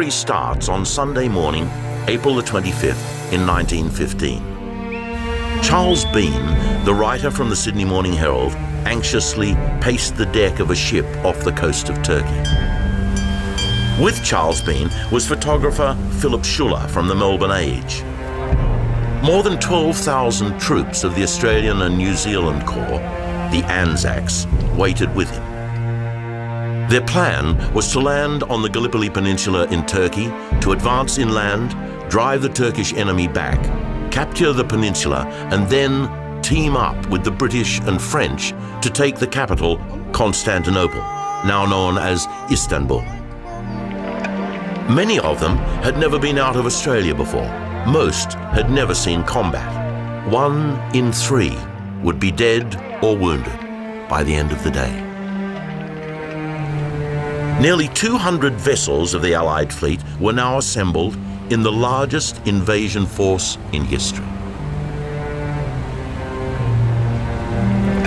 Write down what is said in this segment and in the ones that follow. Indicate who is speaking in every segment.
Speaker 1: story starts on Sunday morning, April the 25th in 1915. Charles Bean, the writer from the Sydney Morning Herald, anxiously paced the deck of a ship off the coast of Turkey. With Charles Bean was photographer Philip Schuller from the Melbourne Age. More than 12,000 troops of the Australian and New Zealand Corps, the Anzacs, waited with him. Their plan was to land on the Gallipoli Peninsula in Turkey, to advance inland, drive the Turkish enemy back, capture the peninsula, and then team up with the British and French to take the capital, Constantinople, now known as Istanbul. Many of them had never been out of Australia before. Most had never seen combat. 1 in 3 would be dead or wounded by the end of the day. Nearly 200 vessels of the Allied fleet were now assembled in the largest invasion force in history.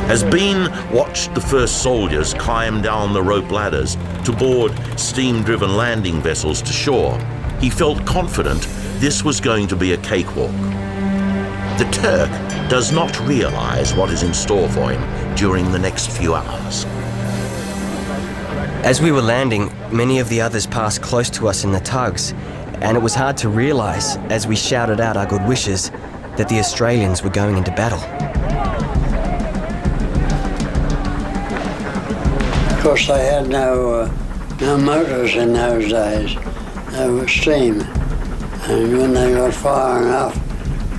Speaker 1: As Bean watched the first soldiers climb down the rope ladders to board steam-driven landing vessels to shore, he felt confident this was going to be a cakewalk. The Turk does not realize what is in store for him during the next few hours.
Speaker 2: As we were landing, many of the others passed close to us in the tugs, and it was hard to realize, as we shouted out our good wishes, that the Australians were going into battle.
Speaker 3: Of course, they had no motors in those days. They were steam. And when they got far enough,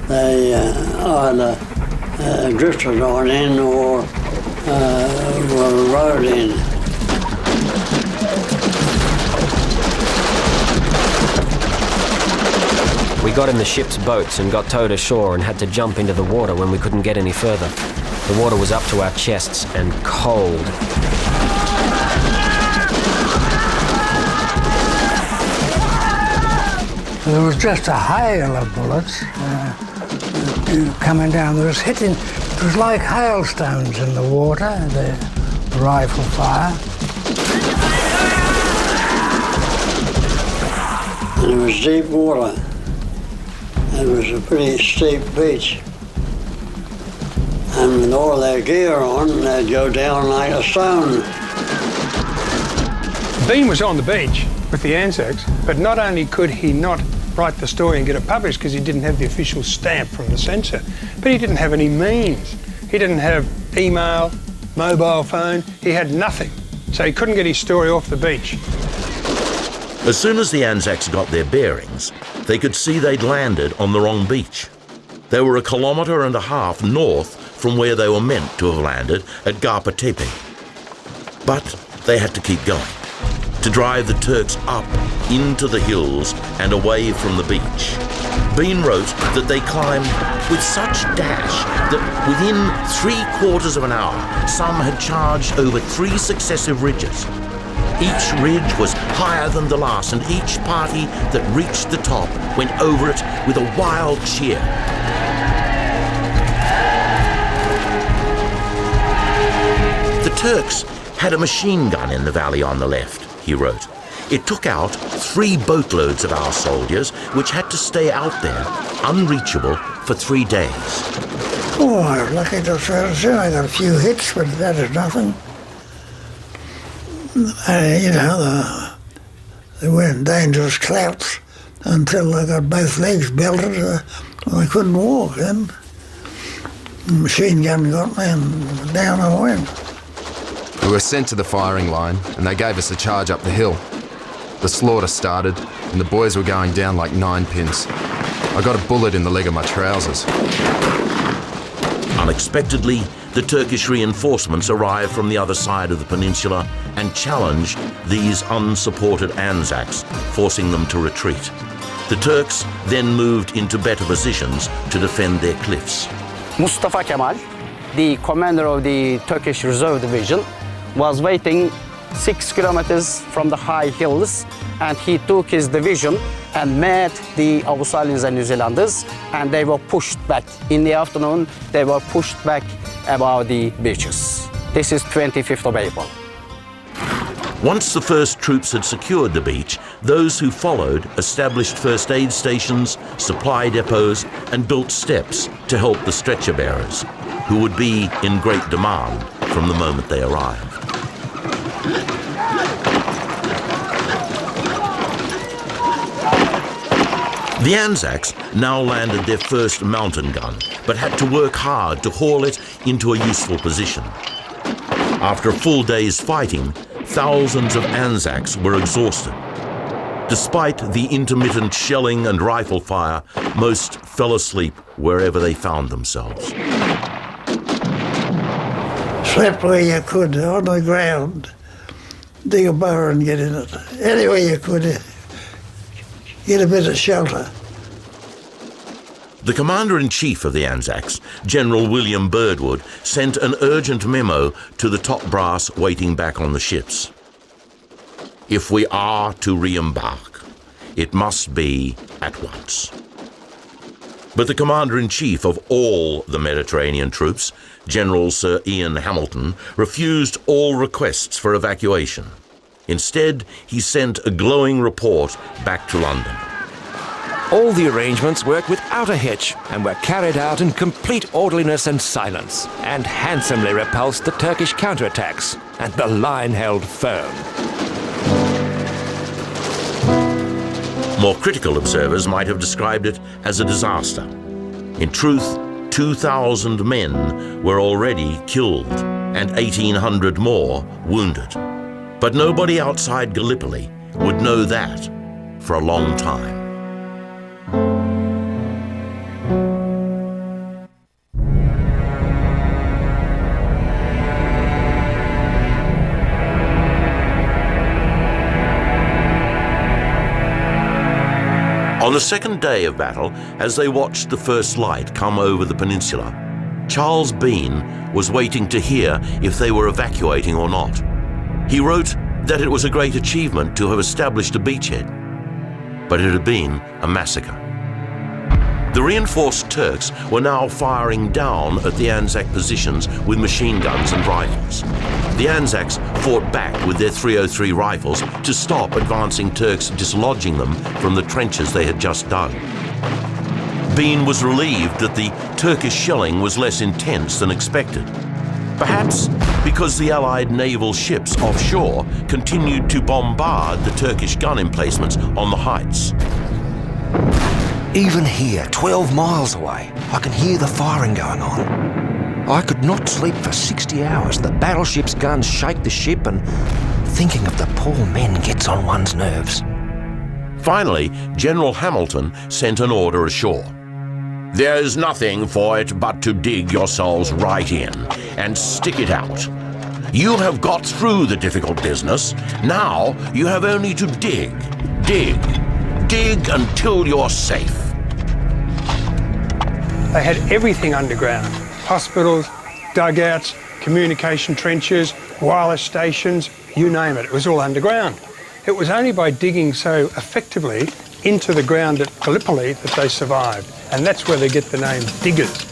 Speaker 3: they either drifted on in or were rowed in.
Speaker 4: We got in the ship's boats and got towed ashore and had to jump into the water when we couldn't get any further. The water was up to our chests and cold.
Speaker 5: There was just a hail of bullets coming down. There was hitting, it was like hailstones in the water, the rifle fire.
Speaker 3: And it was deep water. It was a pretty steep beach. And with all their gear on, they'd go down like a stone.
Speaker 6: Bean was on the beach with the Anzacs, but not only could he not write the story and get it published because he didn't have the official stamp from the censor, but he didn't have any means. He didn't have email, mobile phone, he had nothing. So he couldn't get his story off the beach.
Speaker 1: As soon as the Anzacs got their bearings, they could see they'd landed on the wrong beach. They were 1.5 kilometres north from where they were meant to have landed at Gallipoli. But they had to keep going, to drive the Turks up into the hills and away from the beach. Bean wrote that they climbed with such dash that within 3/4 of an hour, some had charged over 3 successive ridges. Each ridge was higher than the last, and each party that reached the top went over it with a wild cheer. The Turks had a machine gun in the valley on the left, he wrote. It took out 3 boatloads of our soldiers, which had to stay out there, unreachable, for 3 days.
Speaker 5: Oh, I was lucky to say I got a few hits, but that is nothing. They weren't dangerous clouts until they got both legs belted. I couldn't walk then. The machine gun got me and down I went.
Speaker 7: We were sent to the firing line and they gave us a charge up the hill. The slaughter started and the boys were going down like 9 pins. I got a bullet in the leg of my trousers.
Speaker 1: Unexpectedly, the Turkish reinforcements arrived from the other side of the peninsula and challenged these unsupported Anzacs, forcing them to retreat. The Turks then moved into better positions to defend their cliffs.
Speaker 8: Mustafa Kemal, the commander of the Turkish Reserve Division, was waiting 6 kilometers from the high hills, and he took his division and met the Australians and New Zealanders, and they were pushed back. In the afternoon, they were pushed back about the beaches. This is 25th of April.
Speaker 1: Once the first troops had secured the beach, those who followed established first aid stations, supply depots, and built steps to help the stretcher bearers, who would be in great demand from the moment they arrived. The Anzacs now landed their first mountain gun, but had to work hard to haul it into a useful position. After a full day's fighting, thousands of Anzacs were exhausted. Despite the intermittent shelling and rifle fire, most fell asleep wherever they found themselves.
Speaker 5: Slept where you could, on the ground, dig a burrow and get in it. Anywhere you could, get a bit of shelter.
Speaker 1: The Commander-in-Chief of the Anzacs, General William Birdwood, sent an urgent memo to the top brass waiting back on the ships. If we are to re-embark, it must be at once. But the Commander-in-Chief of all the Mediterranean troops, General Sir Ian Hamilton, refused all requests for evacuation. Instead, he sent a glowing report back to London.
Speaker 9: All the arrangements worked without a hitch and were carried out in complete orderliness and silence, and handsomely repulsed the Turkish counterattacks, and the line held firm.
Speaker 1: More critical observers might have described it as a disaster. In truth, 2,000 men were already killed and 1,800 more wounded. But nobody outside Gallipoli would know that for a long time. On the second day of battle, as they watched the first light come over the peninsula, Charles Bean was waiting to hear if they were evacuating or not. He wrote that it was a great achievement to have established a beachhead, but it had been a massacre. The reinforced Turks were now firing down at the Anzac positions with machine guns and rifles. The Anzacs fought back with their .303 rifles to stop advancing Turks dislodging them from the trenches they had just dug. Bean was relieved that the Turkish shelling was less intense than expected. Perhaps because the Allied naval ships offshore continued to bombard the Turkish gun emplacements on the heights.
Speaker 9: Even here, 12 miles away, I can hear the firing going on. I could not sleep for 60 hours. The battleship's guns shake the ship, and thinking of the poor men gets on one's nerves.
Speaker 1: Finally, General Hamilton sent an order ashore. There's nothing for it but to dig yourselves right in and stick it out. You have got through the difficult business. Now you have only to dig until you're safe.
Speaker 6: They had everything underground. Hospitals, dugouts, communication trenches, wireless stations, you name it. It was all underground. It was only by digging so effectively into the ground at Gallipoli that they survived. And that's where they get the name diggers.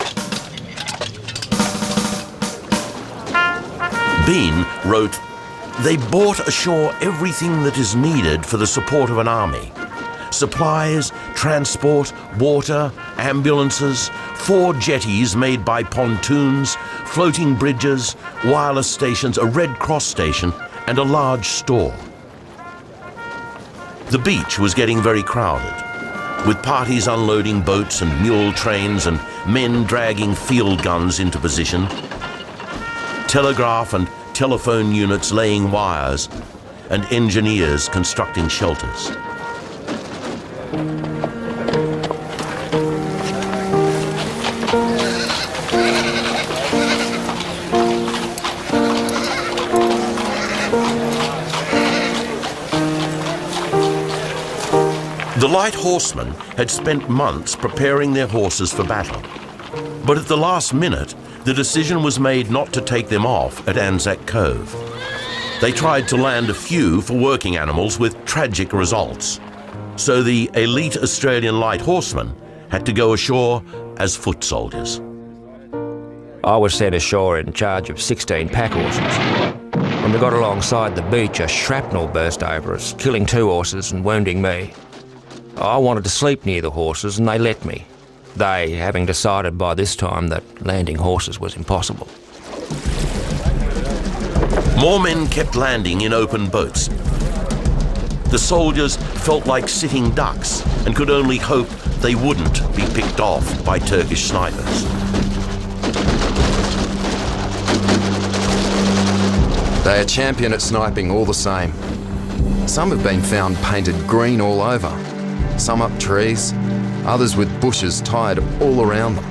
Speaker 1: Bean wrote, "They brought ashore everything that is needed for the support of an army. Supplies, transport, water, ambulances, 4 jetties made by pontoons, floating bridges, wireless stations, a Red Cross station, and a large store." The beach was getting very crowded, with parties unloading boats and mule trains and men dragging field guns into position, telegraph and telephone units laying wires, and engineers constructing shelters. The light horsemen had spent months preparing their horses for battle. But at the last minute, the decision was made not to take them off at Anzac Cove. They tried to land a few for working animals with tragic results. So the elite Australian light horsemen had to go ashore as foot soldiers.
Speaker 9: I was sent ashore in charge of 16 pack horses. When we got alongside the beach, a shrapnel burst over us, killing 2 horses and wounding me. I wanted to sleep near the horses and they let me, they having decided by this time that landing horses was impossible.
Speaker 1: More men kept landing in open boats. The soldiers felt like sitting ducks and could only hope they wouldn't be picked off by Turkish snipers.
Speaker 7: They are champion at sniping all the same. Some have been found painted green all over, some up trees, others with bushes tied all around them.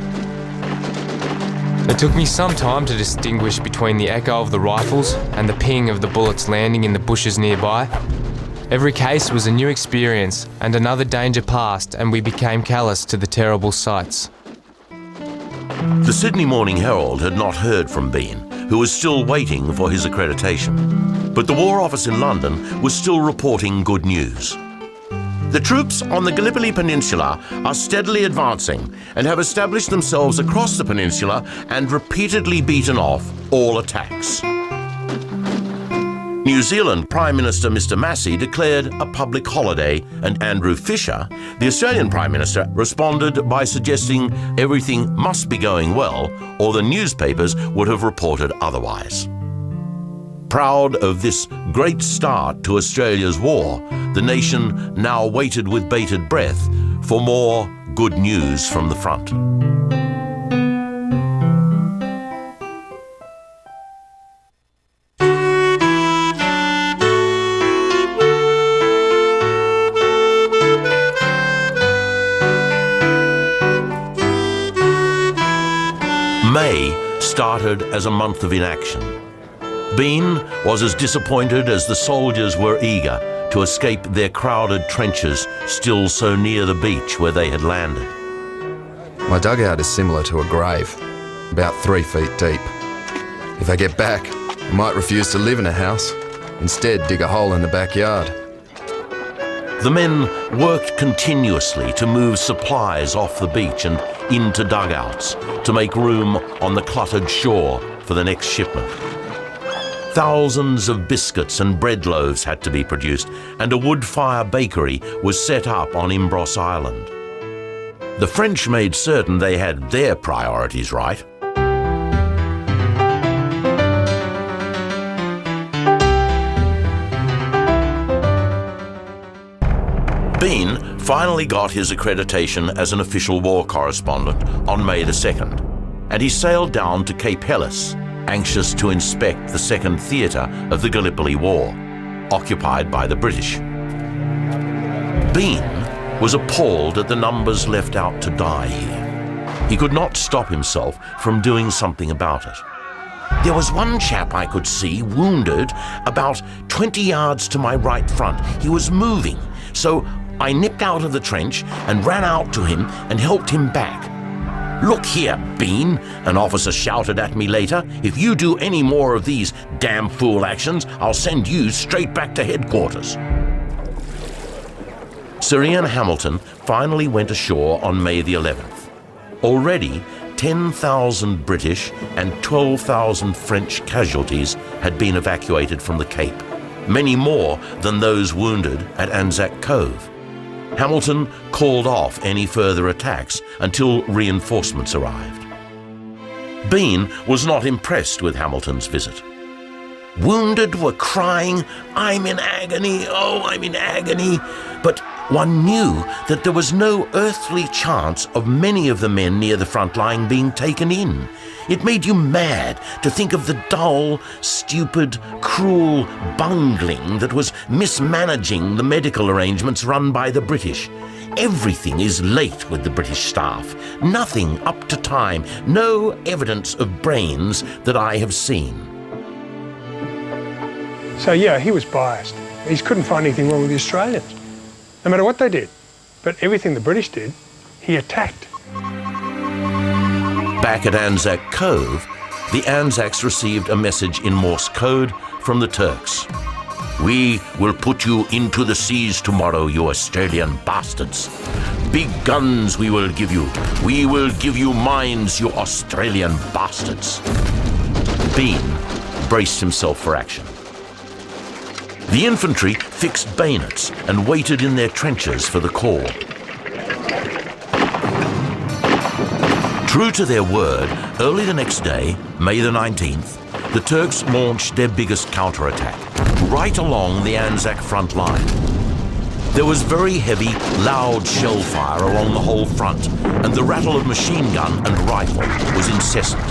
Speaker 10: It took me some time to distinguish between the echo of the rifles and the ping of the bullets landing in the bushes nearby. Every case was a new experience, and another danger passed and we became callous to the terrible sights.
Speaker 1: The Sydney Morning Herald had not heard from Bean, who was still waiting for his accreditation. But the War Office in London was still reporting good news. The troops on the Gallipoli Peninsula are steadily advancing and have established themselves across the peninsula and repeatedly beaten off all attacks. New Zealand Prime Minister Mr Massey declared a public holiday, and Andrew Fisher, the Australian Prime Minister, responded by suggesting everything must be going well or the newspapers would have reported otherwise. Proud of this great start to Australia's war, the nation now waited with bated breath for more good news from the front. May started as a month of inaction. Bean was as disappointed as the soldiers were eager to escape their crowded trenches still so near the beach where they had landed.
Speaker 7: My dugout is similar to a grave, about 3 feet deep. If I get back, I might refuse to live in a house, instead dig a hole in the backyard.
Speaker 1: The men worked continuously to move supplies off the beach and into dugouts to make room on the cluttered shore for the next shipment. Thousands of biscuits and bread loaves had to be produced, and a wood-fire bakery was set up on Imbros Island. The French made certain they had their priorities right. Bean finally got his accreditation as an official war correspondent on May the 2nd, and he sailed down to Cape Helles, anxious to inspect the second theatre of the Gallipoli War, occupied by the British. Bean was appalled at the numbers left out to die here. He could not stop himself from doing something about it. There was one chap I could see wounded about 20 yards to my right front. He was moving, so I nipped out of the trench and ran out to him and helped him back. "Look here, Bean," an officer shouted at me later. "If you do any more of these damn fool actions, I'll send you straight back to headquarters." Sir Ian Hamilton finally went ashore on May the 11th. Already, 10,000 British and 12,000 French casualties had been evacuated from the Cape, many more than those wounded at Anzac Cove. Hamilton called off any further attacks until reinforcements arrived. Bean was not impressed with Hamilton's visit. Wounded were crying, "I'm in agony, oh, I'm in agony," but one knew that there was no earthly chance of many of the men near the front line being taken in. It made you mad to think of the dull, stupid, cruel bungling that was mismanaging the medical arrangements run by the British. Everything is late with the British staff, nothing up to time, no evidence of brains that I have seen.
Speaker 6: So yeah, he was biased. He couldn't find anything wrong with the Australians, no matter what they did. But everything the British did, he attacked.
Speaker 1: Back at Anzac Cove, the Anzacs received a message in Morse code from the Turks. "We will put you into the seas tomorrow, you Australian bastards. Big guns we will give you. We will give you mines, you Australian bastards." Bean braced himself for action. The infantry fixed bayonets and waited in their trenches for the call. True to their word, early the next day, May the 19th, the Turks launched their biggest counterattack, right along the Anzac front line. There was very heavy, loud shell fire along the whole front, and the rattle of machine gun and rifle was incessant.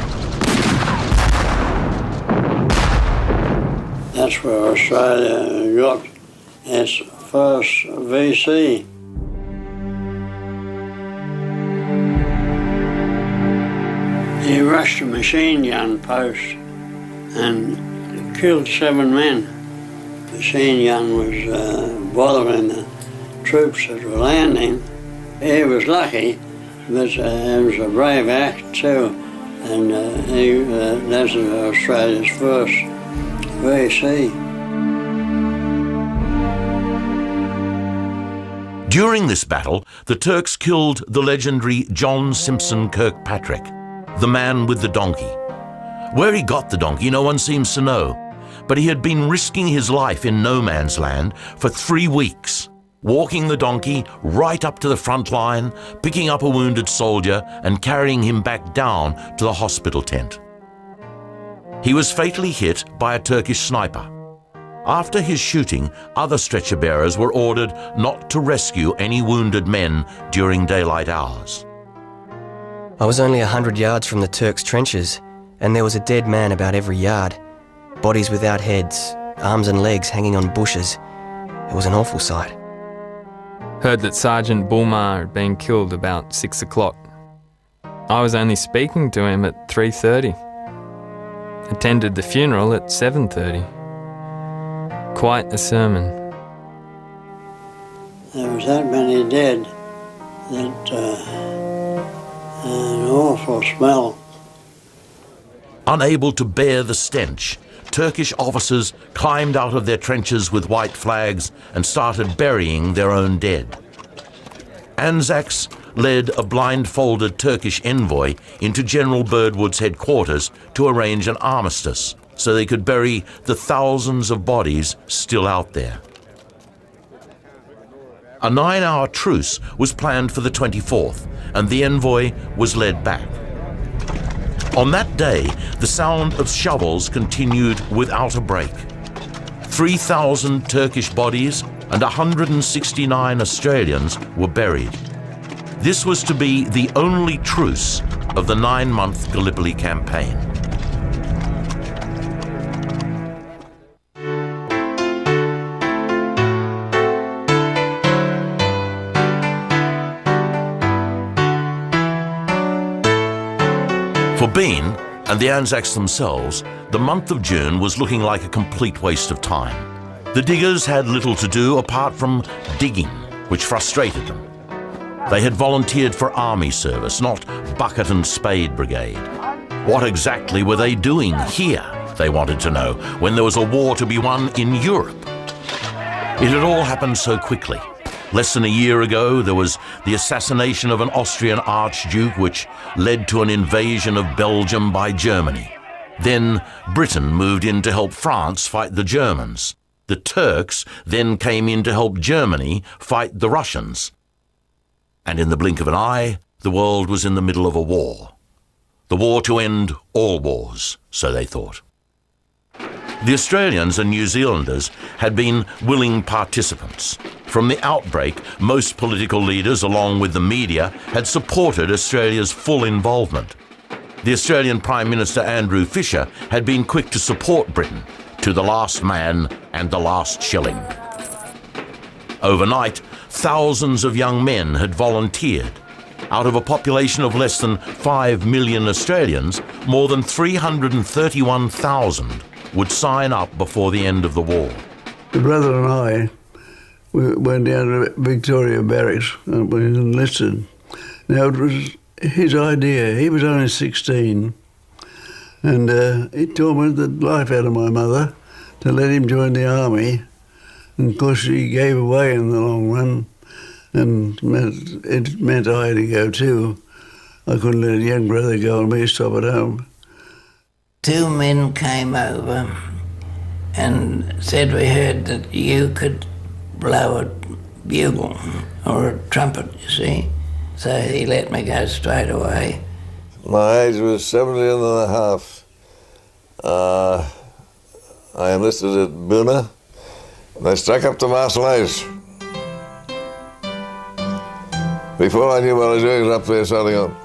Speaker 3: That's where Australia got its first VC. He rushed a machine gun post and killed 7 men. The machine gun was bothering the troops that were landing. He was lucky, but it was a brave act too, and that's Australia's first VC.
Speaker 1: During this battle, the Turks killed the legendary John Simpson Kirkpatrick, the man with the donkey. Where he got the donkey, no one seems to know, but he had been risking his life in no man's land for 3 weeks, walking the donkey right up to the front line, picking up a wounded soldier and carrying him back down to the hospital tent. He was fatally hit by a Turkish sniper. After his shooting, other stretcher bearers were ordered not to rescue any wounded men during daylight hours.
Speaker 2: I was only 100 yards from the Turks' trenches, and there was a dead man about every yard. Bodies without heads, arms and legs hanging on bushes. It was an awful sight.
Speaker 10: Heard that Sergeant Bulmar had been killed about 6 o'clock. I was only speaking to him at 3:30. Attended the funeral at 7:30. Quite a sermon.
Speaker 3: There was that many dead that an awful smell.
Speaker 1: Unable to bear the stench, Turkish officers climbed out of their trenches with white flags and started burying their own dead. Anzacs led a blindfolded Turkish envoy into General Birdwood's headquarters to arrange an armistice so they could bury the thousands of bodies still out there. A 9-hour truce was planned for the 24th, and the envoy was led back. On that day, the sound of shovels continued without a break. 3,000 Turkish bodies and 169 Australians were buried. This was to be the only truce of the 9-month Gallipoli campaign. For Bean and the Anzacs themselves, the month of June was looking like a complete waste of time. The diggers had little to do apart from digging, which frustrated them. They had volunteered for army service, not bucket and spade brigade. What exactly were they doing here, they wanted to know, when there was a war to be won in Europe? It had all happened so quickly. Less than a year ago, there was the assassination of an Austrian archduke, which led to an invasion of Belgium by Germany. Then Britain moved in to help France fight the Germans. The Turks then came in to help Germany fight the Russians. And in the blink of an eye, the world was in the middle of a war. The war to end all wars, so they thought. The Australians and New Zealanders had been willing participants. From the outbreak, most political leaders, along with the media, had supported Australia's full involvement. The Australian Prime Minister Andrew Fisher had been quick to support Britain, to the last man and the last shilling. Overnight, thousands of young men had volunteered. Out of a population of less than 5 million Australians, more than 331,000 would sign up before the end of the war.
Speaker 11: My brother and I went down to Victoria Barracks and we enlisted. Now, it was his idea. He was only 16, and he tormented the life out of my mother to let him join the army. And of course, she gave away in the long run, and it meant I had to go too. I couldn't let a young brother go and me stop at home.
Speaker 12: 2 men came over
Speaker 3: and said we heard that you could blow a bugle or a trumpet, you see. So he let me go straight away.
Speaker 12: My age was 17 and a half. I enlisted at Buna. They struck up the Marseillais. Before I knew what I was doing, I was up there starting on.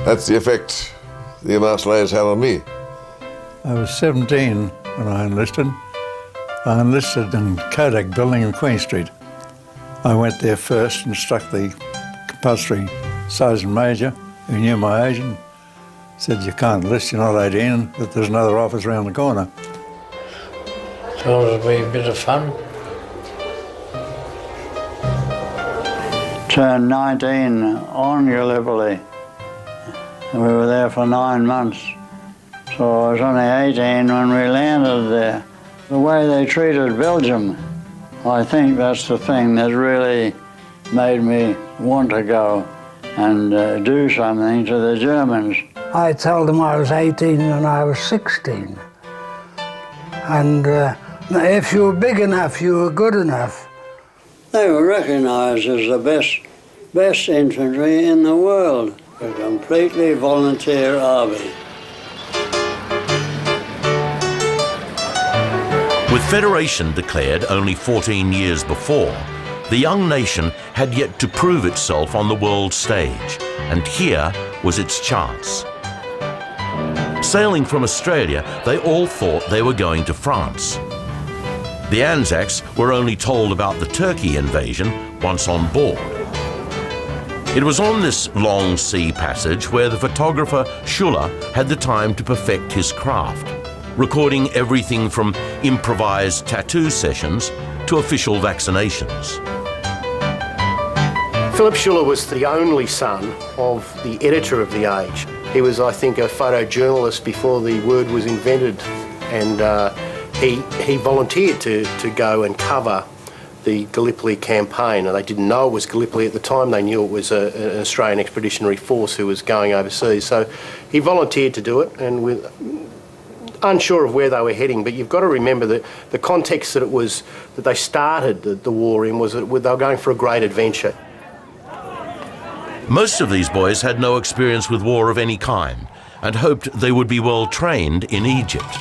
Speaker 12: That's the effect the Marseillais had on me.
Speaker 11: I was 17 when I enlisted. I enlisted in Kodak building in Queen Street. I went there first and struck the compulsory sergeant major, who knew my age, and said, "You can't enlist, you're not 18, but there's another office around the corner."
Speaker 3: Thought it'd be a bit of fun. Turned 19 on Gallipoli. We were there for 9 months. So I was only 18 when we landed there. The way they treated Belgium, I think that's the thing that really made me want to go and do something to the Germans.
Speaker 5: I told them I was 18 and I was 16. And if you were big enough, you were good enough.
Speaker 3: They were recognised as the best infantry in the world, a completely volunteer army.
Speaker 1: With Federation declared only 14 years before, the young nation had yet to prove itself on the world stage, and here was its chance. Sailing from Australia, they all thought they were going to France. The Anzacs were only told about the Turkey invasion once on board. It was on this long sea passage where the photographer Schuller had the time to perfect his craft, recording everything from improvised tattoo sessions to official vaccinations.
Speaker 13: Philip Schuller was the only son of the editor of The Age. He was, I think, a photojournalist before the word was invented, and he volunteered to go and cover the Gallipoli campaign. And they didn't know it was Gallipoli at the time. They knew it was an Australian Expeditionary Force who was going overseas. So he volunteered to do it, and with unsure of where they were heading, but you've got to remember that the context that they started the war in was that they were going for a great adventure.
Speaker 1: Most of these boys had no experience with war of any kind and hoped they would be well trained in Egypt.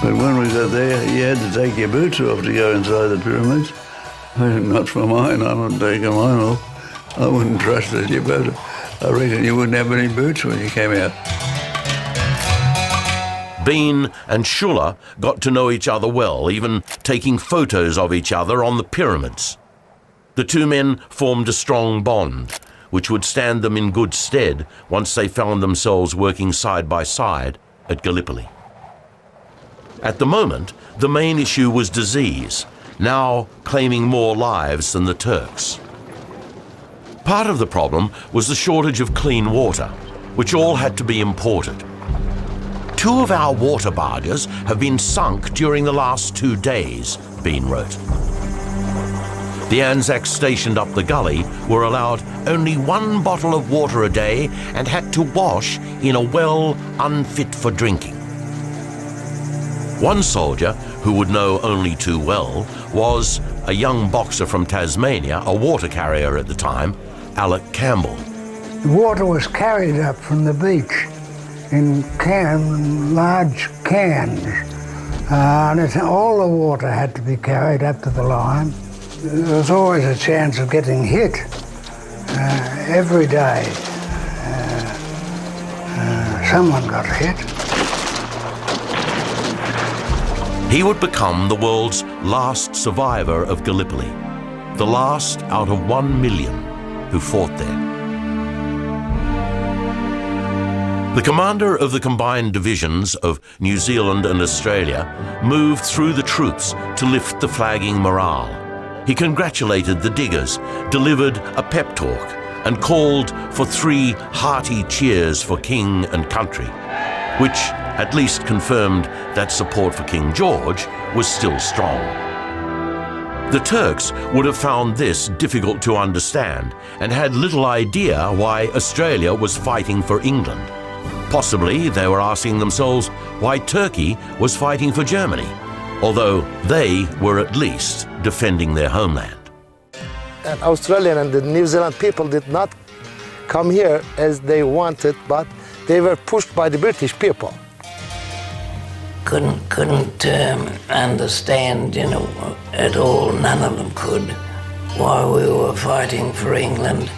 Speaker 11: But when we got there, you had to take your boots off to go inside the pyramids. Not for mine, I'm not taking mine off. I wouldn't trust it, you better. I reckon you wouldn't have any boots when you came out.
Speaker 1: Bean and Schuller got to know each other well, even taking photos of each other on the pyramids. The two men formed a strong bond, which would stand them in good stead once they found themselves working side by side at Gallipoli. At the moment, the main issue was disease, now claiming more lives than the Turks. Part of the problem was the shortage of clean water, which all had to be imported. 2 of our water barges have been sunk during the last 2 days, Bean wrote. The Anzacs stationed up the gully were allowed only 1 bottle of water a day and had to wash in a well unfit for drinking. One soldier, who would know only too well, was a young boxer from Tasmania, a water carrier at the time, Alec Campbell.
Speaker 5: The water was carried up from the beach in large cans, and all the water had to be carried up to the line. There was always a chance of getting hit every day. Someone got hit.
Speaker 1: He would become the world's last survivor of Gallipoli. the last out of 1 million who fought there. The commander of the combined divisions of New Zealand and Australia moved through the troops to lift the flagging morale. He congratulated the diggers, delivered a pep talk, and called for 3 hearty cheers for King and country, which at least confirmed that support for King George was still strong. The Turks would have found this difficult to understand and had little idea why Australia was fighting for England. Possibly they were asking themselves why Turkey was fighting for Germany, although they were at least defending their homeland.
Speaker 14: And Australian and the New Zealand people did not come here as they wanted, but they were pushed by the British people.
Speaker 3: Couldn't understand, at all, none of them could, why we were fighting for England.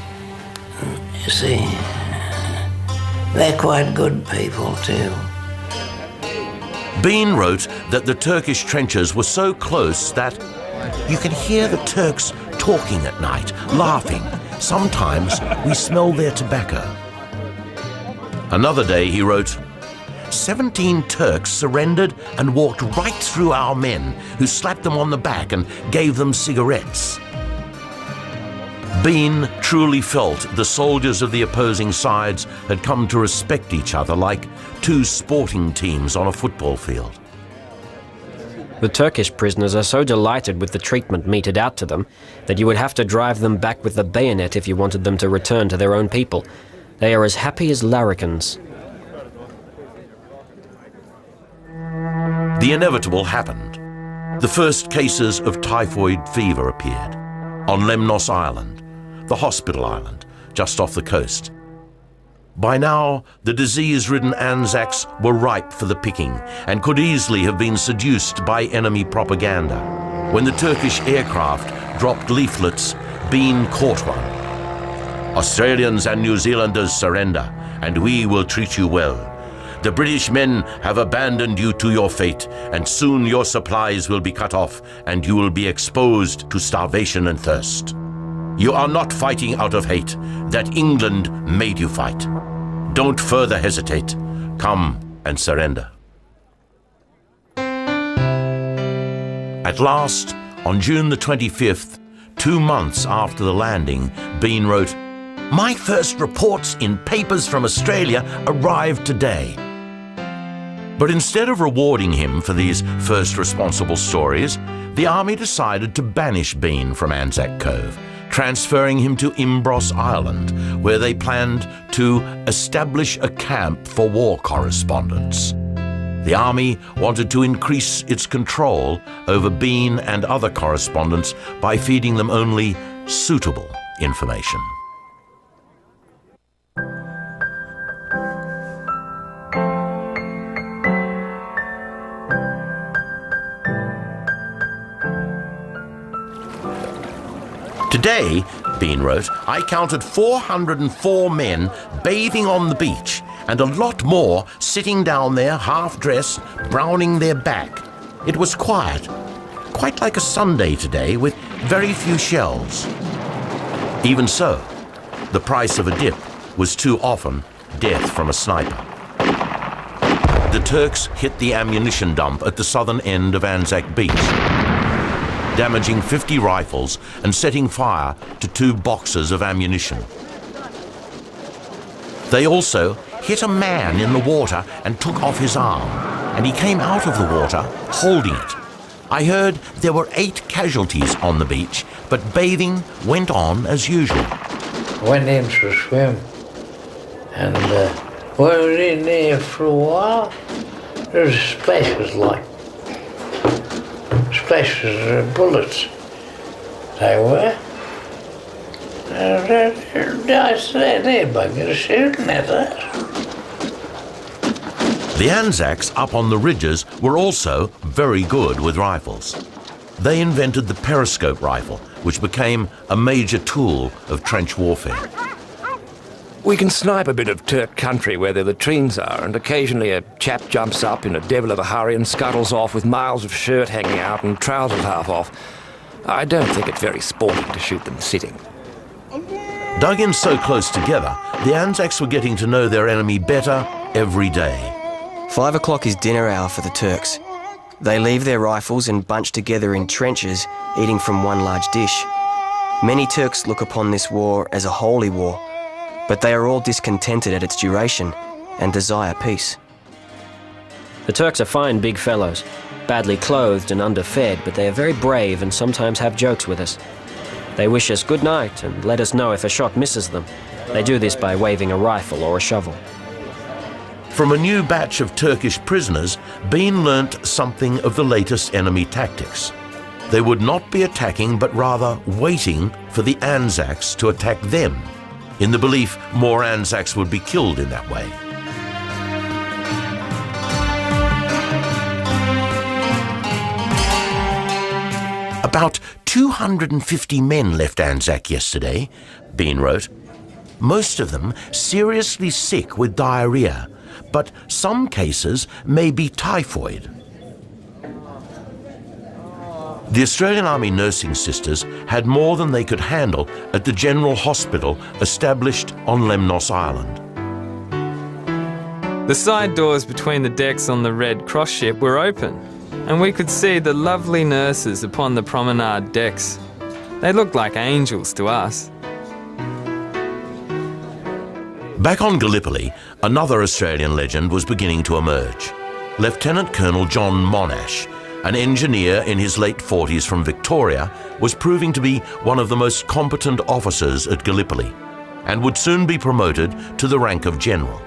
Speaker 3: You see, they're quite good people too.
Speaker 1: Bean wrote that the Turkish trenches were so close that you can hear the Turks talking at night, laughing. Sometimes we smell their tobacco. Another day he wrote, 17 Turks surrendered and walked right through our men, who slapped them on the back and gave them cigarettes. Bean truly felt the soldiers of the opposing sides had come to respect each other like 2 sporting teams on a football field.
Speaker 4: The Turkish prisoners are so delighted with the treatment meted out to them that you would have to drive them back with the bayonet if you wanted them to return to their own people. They are as happy as larrikins.
Speaker 1: The inevitable happened. The first cases of typhoid fever appeared on Lemnos Island, the hospital island just off the coast. By now, the disease-ridden Anzacs were ripe for the picking and could easily have been seduced by enemy propaganda. When the Turkish aircraft dropped leaflets, Bean caught one. Australians and New Zealanders surrender, and we will treat you well. The British men have abandoned you to your fate, and soon your supplies will be cut off, and you will be exposed to starvation and thirst. You are not fighting out of hate. That England made you fight. Don't further hesitate. Come and surrender. At last, on June the 25th, 2 months after the landing, Bean wrote, "My first reports in papers from Australia arrived today." But instead of rewarding him for these first responsible stories, the army decided to banish Bean from Anzac Cove, transferring him to Imbros Island, where they planned to establish a camp for war correspondents. The army wanted to increase its control over Bean and other correspondents by feeding them only suitable information. Today, Bean wrote, I counted 404 men bathing on the beach and a lot more sitting down there half-dressed, browning their back. It was quiet, quite like a Sunday today with very few shells. Even so, the price of a dip was too often death from a sniper. The Turks hit the ammunition dump at the southern end of Anzac Beach, damaging 50 rifles and setting fire to 2 boxes of ammunition. They also hit a man in the water and took off his arm, and he came out of the water holding it. I heard there were 8 casualties on the beach, but bathing went on as usual.
Speaker 3: Went in to swim, and we were in there for a while. There was splashes of bullets. They were. I said, they're buggers shooting at us.
Speaker 1: The Anzacs up on the ridges were also very good with rifles. They invented the periscope rifle, which became a major tool of trench warfare.
Speaker 9: We can snipe a bit of Turk country where the latrines are, and occasionally a chap jumps up in a devil of a hurry and scuttles off with miles of shirt hanging out and trousers half off. I don't think it very sporting to shoot them sitting.
Speaker 1: Dug in so close together, the Anzacs were getting to know their enemy better every day.
Speaker 2: 5 o'clock is dinner hour for the Turks. They leave their rifles and bunch together in trenches, eating from one large dish. Many Turks look upon this war as a holy war, but they are all discontented at its duration and desire peace.
Speaker 4: The Turks are fine big fellows, badly clothed and underfed, but they are very brave and sometimes have jokes with us. They wish us good night and let us know if a shot misses them. They do this by waving a rifle or a shovel.
Speaker 1: From a new batch of Turkish prisoners, Bean learnt something of the latest enemy tactics. They would not be attacking, but rather waiting for the Anzacs to attack them, in the belief more Anzacs would be killed in that way. About 250 men left Anzac yesterday, Bean wrote. Most of them seriously sick with diarrhea, but some cases may be typhoid. The Australian Army nursing sisters had more than they could handle at the General Hospital established on Lemnos Island.
Speaker 10: The side doors between the decks on the Red Cross ship were open, and we could see the lovely nurses upon the promenade decks. They looked like angels to us.
Speaker 1: Back on Gallipoli, another Australian legend was beginning to emerge. Lieutenant Colonel John Monash, an engineer in his late 40s from Victoria, was proving to be one of the most competent officers at Gallipoli and would soon be promoted to the rank of general.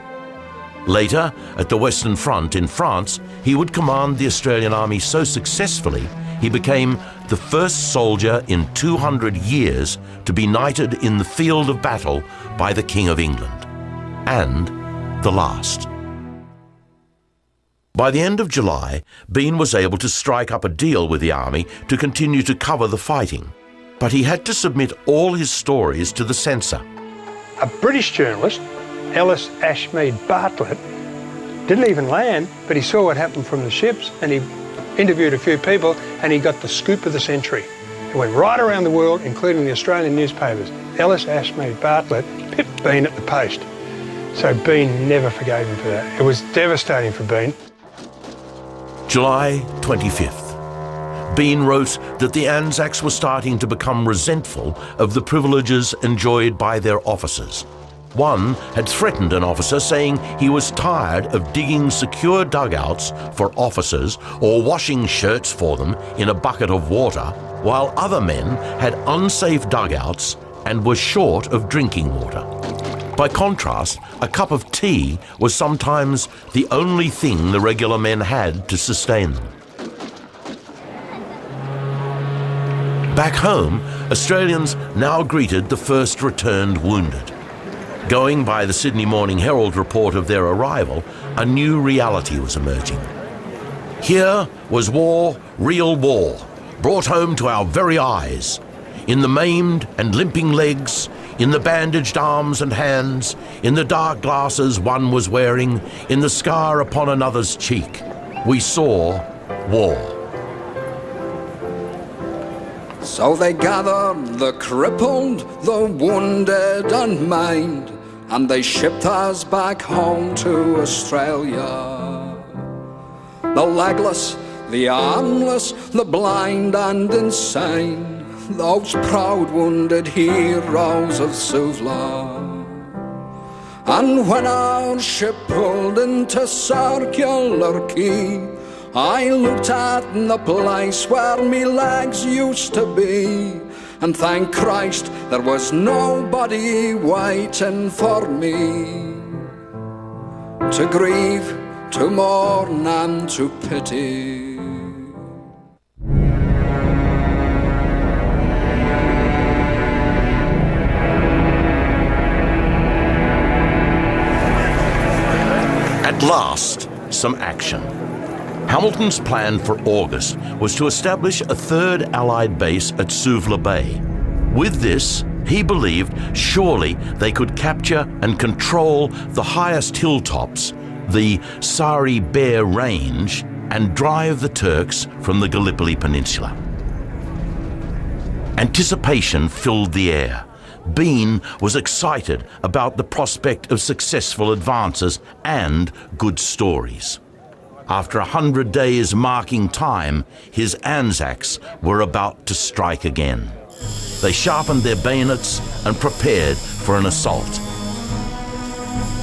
Speaker 1: Later, at the Western Front in France, he would command the Australian Army so successfully he became the first soldier in 200 years to be knighted in the field of battle by the King of England. And the last. By the end of July, Bean was able to strike up a deal with the army to continue to cover the fighting, but he had to submit all his stories to the censor.
Speaker 6: A British journalist, Ellis Ashmead Bartlett, didn't even land, but he saw what happened from the ships and he interviewed a few people and he got the scoop of the century. It went right around the world, including the Australian newspapers. Ellis Ashmead Bartlett pipped Bean at the post. So Bean never forgave him for that. It was devastating for Bean.
Speaker 1: July 25th. Bean wrote that the Anzacs were starting to become resentful of the privileges enjoyed by their officers. One had threatened an officer, saying he was tired of digging secure dugouts for officers or washing shirts for them in a bucket of water, while other men had unsafe dugouts and were short of drinking water. By contrast, a cup of tea was sometimes the only thing the regular men had to sustain them. Back home, Australians now greeted the first returned wounded. Going by the Sydney Morning Herald report of their arrival, a new reality was emerging. Here was war, real war, brought home to our very eyes, in the maimed and limping legs, in the bandaged arms and hands, in the dark glasses one was wearing, in the scar upon another's cheek. We saw war.
Speaker 15: So they gathered the crippled, the wounded and maimed, and they shipped us back home to Australia. The legless, the armless, the blind and insane, those proud wounded heroes of Suvla. And when our ship pulled into Circular Quay, I looked at the place where me legs used to be, and thank Christ there was nobody waiting for me to grieve, to mourn and to pity.
Speaker 1: At last, some action. Hamilton's plan for August was to establish a third Allied base at Suvla Bay. With this, he believed surely they could capture and control the highest hilltops, the Sari Bear Range, and drive the Turks from the Gallipoli Peninsula. Anticipation filled the air. Bean was excited about the prospect of successful advances and good stories. After 100 days marking time, his Anzacs were about to strike again. They sharpened their bayonets and prepared for an assault.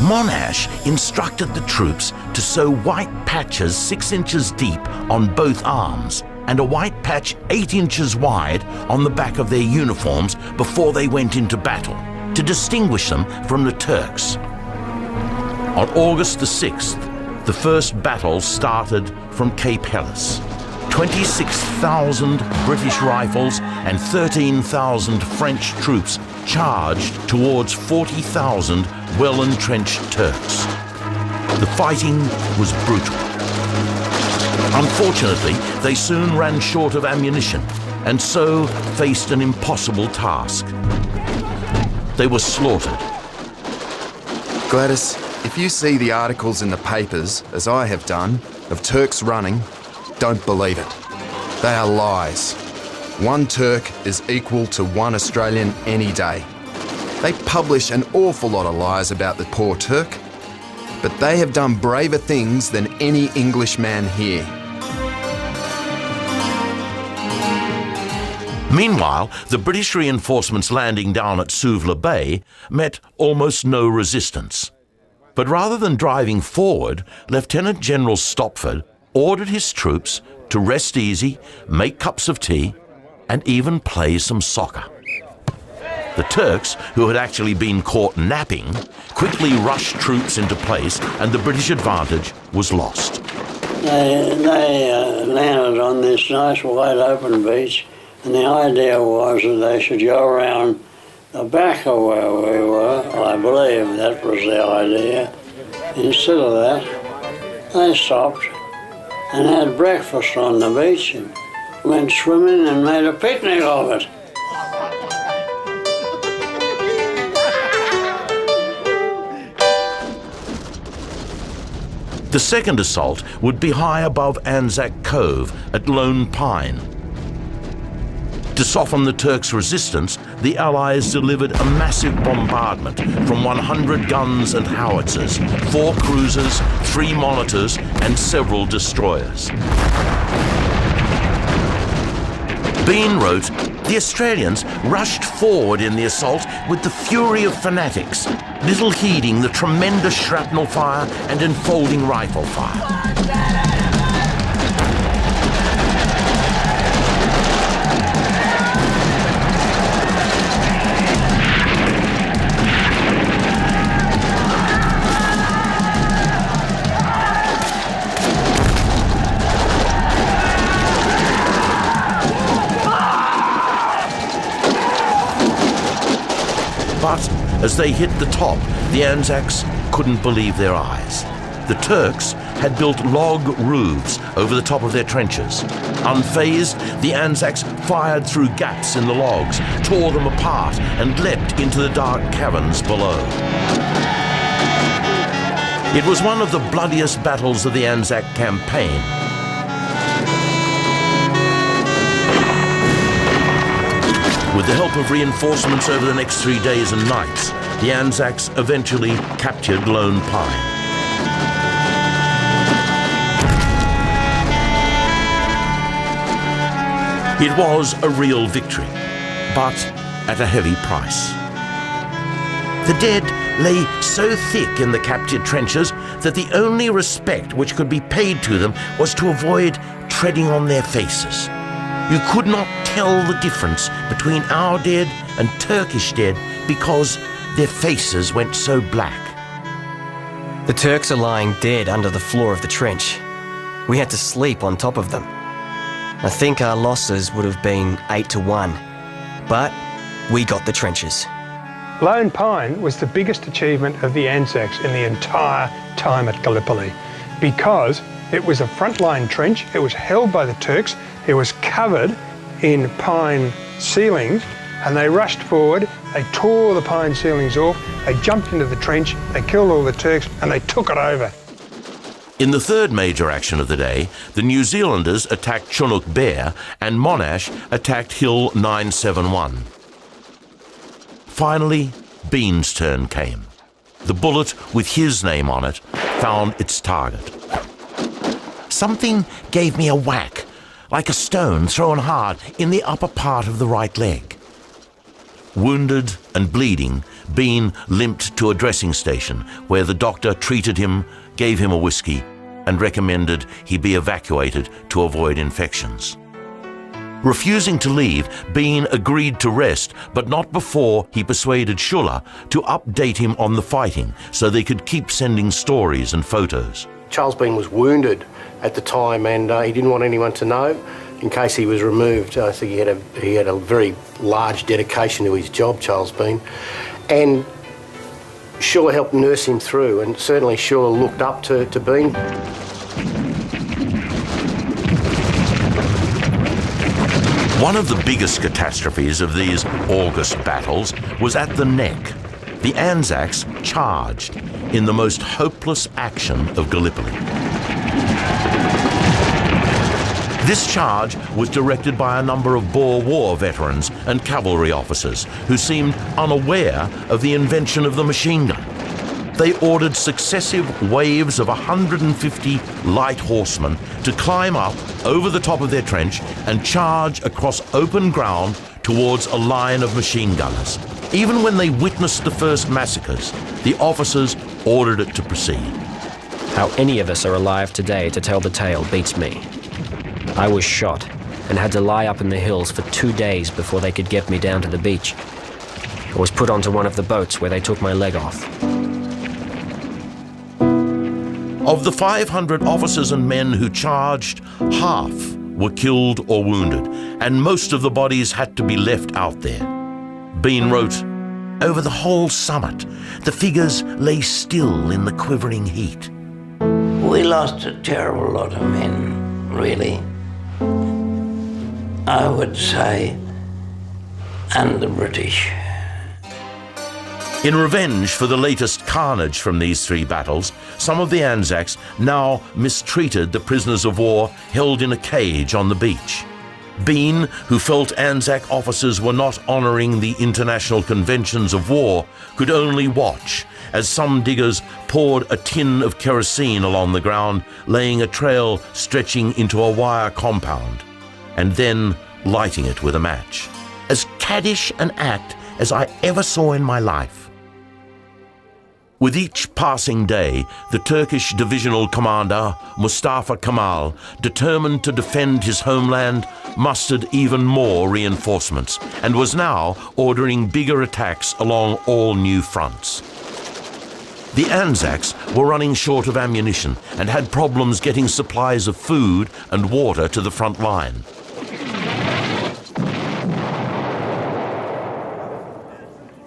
Speaker 1: Monash instructed the troops to sew white patches 6 inches deep on both arms and a white patch 8 inches wide on the back of their uniforms before they went into battle, to distinguish them from the Turks. On August the 6th, the first battle started from Cape Helles. 26,000 British rifles and 13,000 French troops charged towards 40,000 well-entrenched Turks. The fighting was brutal. Unfortunately, they soon ran short of ammunition and so faced an impossible task. They were slaughtered.
Speaker 7: Gladys, if you see the articles in the papers, as I have done, of Turks running, don't believe it. They are lies. 1 Turk is equal to 1 Australian any day. They publish an awful lot of lies about the poor Turk, but they have done braver things than any Englishman here.
Speaker 1: Meanwhile, the British reinforcements landing down at Suvla Bay met almost no resistance. But rather than driving forward, Lieutenant General Stopford ordered his troops to rest easy, make cups of tea, and even play some soccer. The Turks, who had actually been caught napping, quickly rushed troops into place, and the British advantage was lost.
Speaker 3: They landed on this nice wide open beach, and the idea was that they should go around the back of where we were. I believe that was the idea. Instead of that, they stopped and had breakfast on the beach and went swimming and made a picnic of it.
Speaker 1: The second assault would be high above Anzac Cove at Lone Pine. To soften the Turks' resistance, the Allies delivered a massive bombardment from 100 guns and howitzers, 4 cruisers, 3 monitors, and several destroyers. Bean wrote, "The Australians rushed forward in the assault with the fury of fanatics, little heeding the tremendous shrapnel fire and enfolding rifle fire. But as they hit the top, the Anzacs couldn't believe their eyes. The Turks had built log roofs over the top of their trenches. Unfazed, the Anzacs fired through gaps in the logs, tore them apart, and leapt into the dark caverns below. It was one of the bloodiest battles of the Anzac campaign. With the help of reinforcements over the next 3 days and nights, the Anzacs eventually captured Lone Pine. It was a real victory, but at a heavy price. The dead lay so thick in the captured trenches that the only respect which could be paid to them was to avoid treading on their faces. You could not tell the difference between our dead and Turkish dead because their faces went so black.
Speaker 2: The Turks are lying dead under the floor of the trench. We had to sleep on top of them. I think our losses would have been 8-1, but we got the trenches.
Speaker 6: Lone Pine was the biggest achievement of the Anzacs in the entire time at Gallipoli because it was a frontline trench, it was held by the Turks, it was covered in pine ceilings, and they rushed forward, they tore the pine ceilings off, they jumped into the trench, they killed all the Turks, and they took it over.
Speaker 1: In the third major action of the day, the New Zealanders attacked Chinook Bear and Monash attacked Hill 971. Finally, Bean's turn came. The bullet with his name on it found its target. Something gave me a whack, like a stone thrown hard in the upper part of the right leg. Wounded and bleeding, Bean limped to a dressing station where the doctor treated him, gave him a whiskey, and recommended he be evacuated to avoid infections. Refusing to leave, Bean agreed to rest, but not before he persuaded Schuller to update him on the fighting so they could keep sending stories and photos.
Speaker 13: Charles Bean was wounded at the time, and he didn't want anyone to know in case he was removed. I think he had a very large dedication to his job, Charles Bean, and Schuller helped nurse him through, and certainly Schuller looked up to Bean.
Speaker 1: One of the biggest catastrophes of these August battles was at the Neck. The Anzacs charged in the most hopeless action of Gallipoli. This charge was directed by a number of Boer War veterans and cavalry officers who seemed unaware of the invention of the machine gun. They ordered successive waves of 150 light horsemen to climb up over the top of their trench and charge across open ground towards a line of machine gunners. Even when they witnessed the first massacres, the officers ordered it to proceed.
Speaker 4: How any of us are alive today to tell the tale beats me. I was shot and had to lie up in the hills for 2 days before they could get me down to the beach. I was put onto one of the boats where they took my leg off.
Speaker 1: Of the 500 officers and men who charged, half were killed or wounded, and most of the bodies had to be left out there. Bean wrote, "Over the whole summit, the figures lay still in the quivering heat."
Speaker 3: We lost a terrible lot of men, really. I would say, and the British.
Speaker 1: In revenge for the latest carnage from these three battles, some of the Anzacs now mistreated the prisoners of war held in a cage on the beach. Bean, who felt Anzac officers were not honouring the international conventions of war, could only watch as some diggers poured a tin of kerosene along the ground, laying a trail stretching into a wire compound, and then lighting it with a match. As caddish an act as I ever saw in my life. With each passing day, the Turkish divisional commander, Mustafa Kemal, determined to defend his homeland, mustered even more reinforcements and was now ordering bigger attacks along all new fronts. The Anzacs were running short of ammunition and had problems getting supplies of food and water to the front line.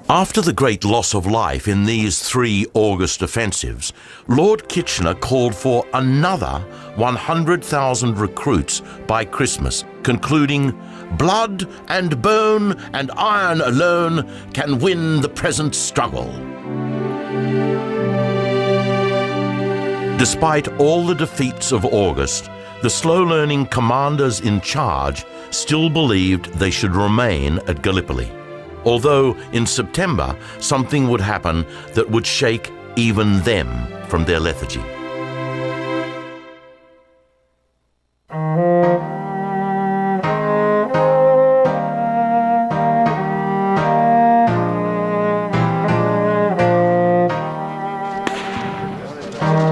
Speaker 1: After the great loss of life in these 3 August offensives, Lord Kitchener called for another 100,000 recruits by Christmas, concluding, "Blood and bone and iron alone can win the present struggle." Despite all the defeats of August, the slow-learning commanders in charge still believed they should remain at Gallipoli. Although in September, something would happen that would shake even them from their lethargy.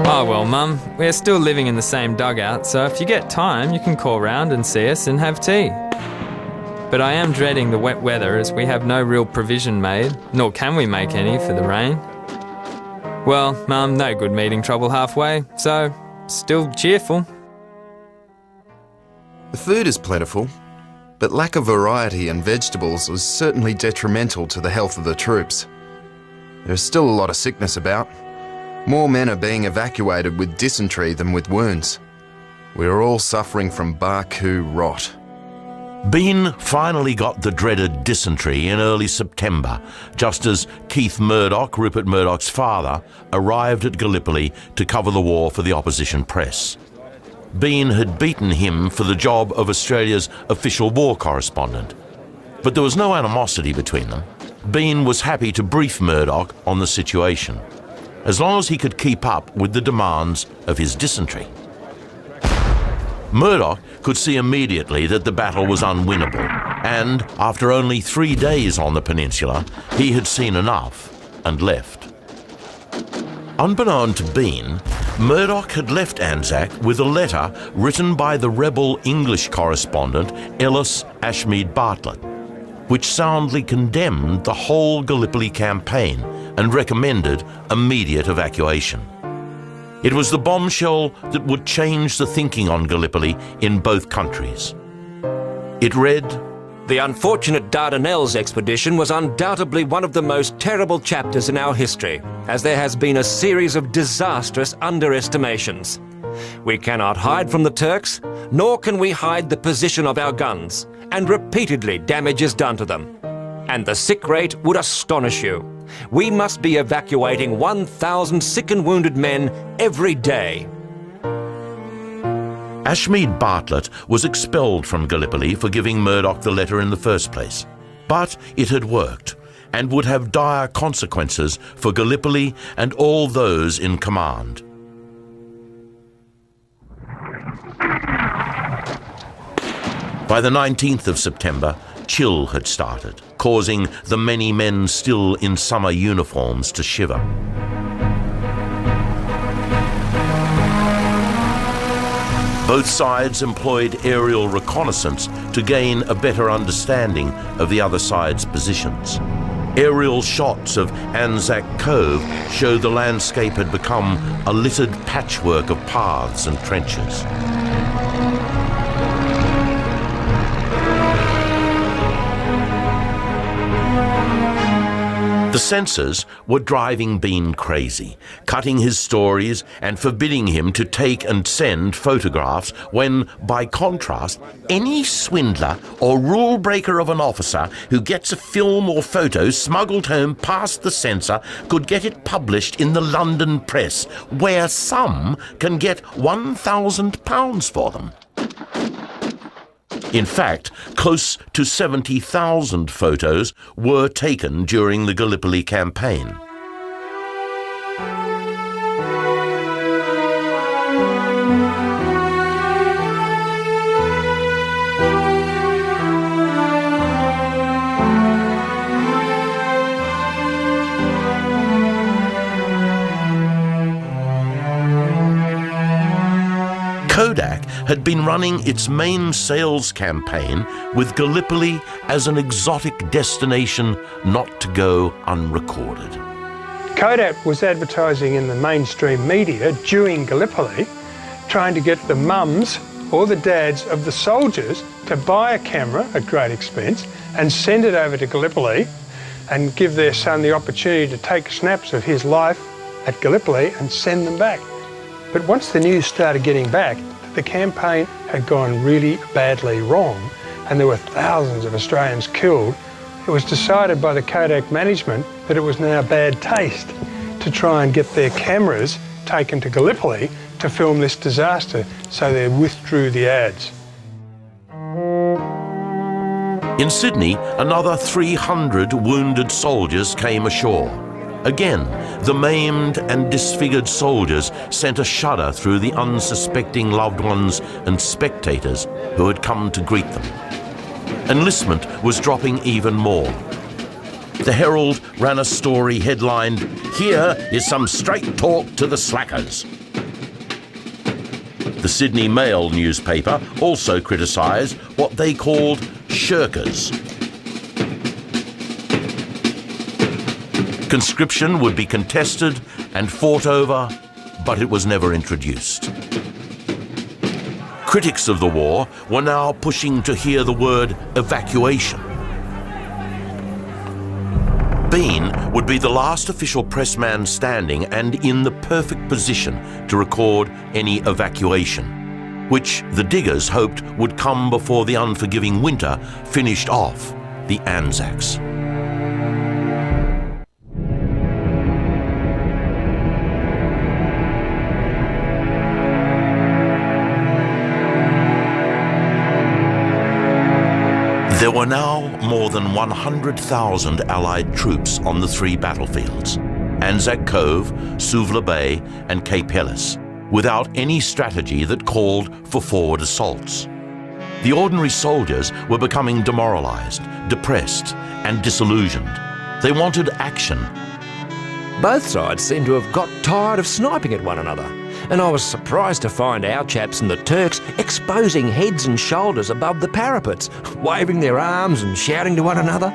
Speaker 10: Oh well, Mum, we're still living in the same dugout, so if you get time, you can call round and see us and have tea. But I am dreading the wet weather as we have no real provision made, nor can we make any for the rain. Well, Mum, no good meeting trouble halfway, so still cheerful.
Speaker 7: The food is plentiful, but lack of variety and vegetables was certainly detrimental to the health of the troops. There is still a lot of sickness about. More men are being evacuated with dysentery than with wounds. We are all suffering from Baku rot.
Speaker 1: Bean finally got the dreaded dysentery in early September, just as Keith Murdoch, Rupert Murdoch's father, arrived at Gallipoli to cover the war for the opposition press. Bean had beaten him for the job of Australia's official war correspondent. But there was no animosity between them. Bean was happy to brief Murdoch on the situation, as long as he could keep up with the demands of his dysentery. Murdoch could see immediately that the battle was unwinnable, and after only 3 days on the peninsula, he had seen enough and left. Unbeknown to Bean, Murdoch had left Anzac with a letter written by the rebel English correspondent Ellis Ashmead Bartlett, which soundly condemned the whole Gallipoli campaign and recommended immediate evacuation. It was the bombshell that would change the thinking on Gallipoli in both countries. It read,
Speaker 16: "The unfortunate Dardanelles expedition was undoubtedly one of the most terrible chapters in our history, as there has been a series of disastrous underestimations. We cannot hide from the Turks, nor can we hide the position of our guns, and repeatedly damage is done to them. And the sick rate would astonish you. We must be evacuating 1,000 sick and wounded men every day."
Speaker 1: Ashmead Bartlett was expelled from Gallipoli for giving Murdoch the letter in the first place. But it had worked, and would have dire consequences for Gallipoli and all those in command. By the 19th of September, chill had started, causing the many men still in summer uniforms to shiver. Both sides employed aerial reconnaissance to gain a better understanding of the other side's positions. Aerial shots of Anzac Cove showed the landscape had become a littered patchwork of paths and trenches. The censors were driving Bean crazy, cutting his stories and forbidding him to take and send photographs when, by contrast, any swindler or rule breaker of an officer who gets a film or photo smuggled home past the censor could get it published in the London press, where some can get £1,000 for them. In fact, close to 70,000 photos were taken during the Gallipoli campaign. Kodak had been running its main sales campaign with Gallipoli as an exotic destination not to go unrecorded.
Speaker 6: Kodak was advertising in the mainstream media during Gallipoli, trying to get the mums or the dads of the soldiers to buy a camera at great expense and send it over to Gallipoli and give their son the opportunity to take snaps of his life at Gallipoli and send them back. But once the news started getting back, the campaign had gone really badly wrong and there were thousands of Australians killed, it was decided by the Kodak management that it was now bad taste to try and get their cameras taken to Gallipoli to film this disaster, so they withdrew the ads.
Speaker 1: In Sydney, another 300 wounded soldiers came ashore. Again, the maimed and disfigured soldiers sent a shudder through the unsuspecting loved ones and spectators who had come to greet them. Enlistment was dropping even more. The Herald ran a story headlined, "Here is some straight talk to the slackers." The Sydney Mail newspaper also criticised what they called shirkers. Conscription would be contested and fought over, but it was never introduced. Critics of the war were now pushing to hear the word evacuation. Bean would be the last official pressman standing and in the perfect position to record any evacuation. which the diggers hoped would come before the unforgiving winter finished off the Anzacs. There were now more than 100,000 Allied troops on the three battlefields, Anzac Cove, Suvla Bay and Cape Helles, without any strategy that called for forward assaults. The ordinary soldiers were becoming demoralized, depressed and disillusioned. They wanted action.
Speaker 16: Both sides seemed to have got tired of sniping at one another, and I was surprised to find our chaps and the Turks exposing heads and shoulders above the parapets, waving their arms and shouting to one another.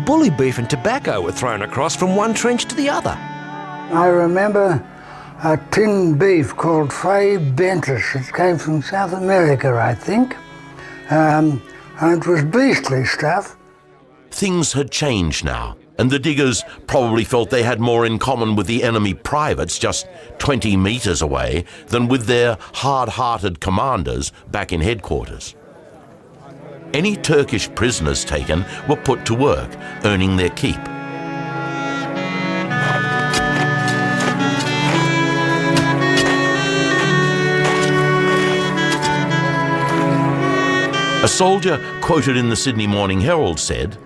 Speaker 16: Bully beef and tobacco were thrown across from one trench to the other.
Speaker 5: I remember a tin beef called Frey Bentis. It came from South America, I think, and it was beastly stuff.
Speaker 1: Things had changed now, and the diggers probably felt they had more in common with the enemy privates just 20 metres away than with their hard-hearted commanders back in headquarters. Any Turkish prisoners taken were put to work, earning their keep. A soldier quoted in the Sydney Morning Herald said,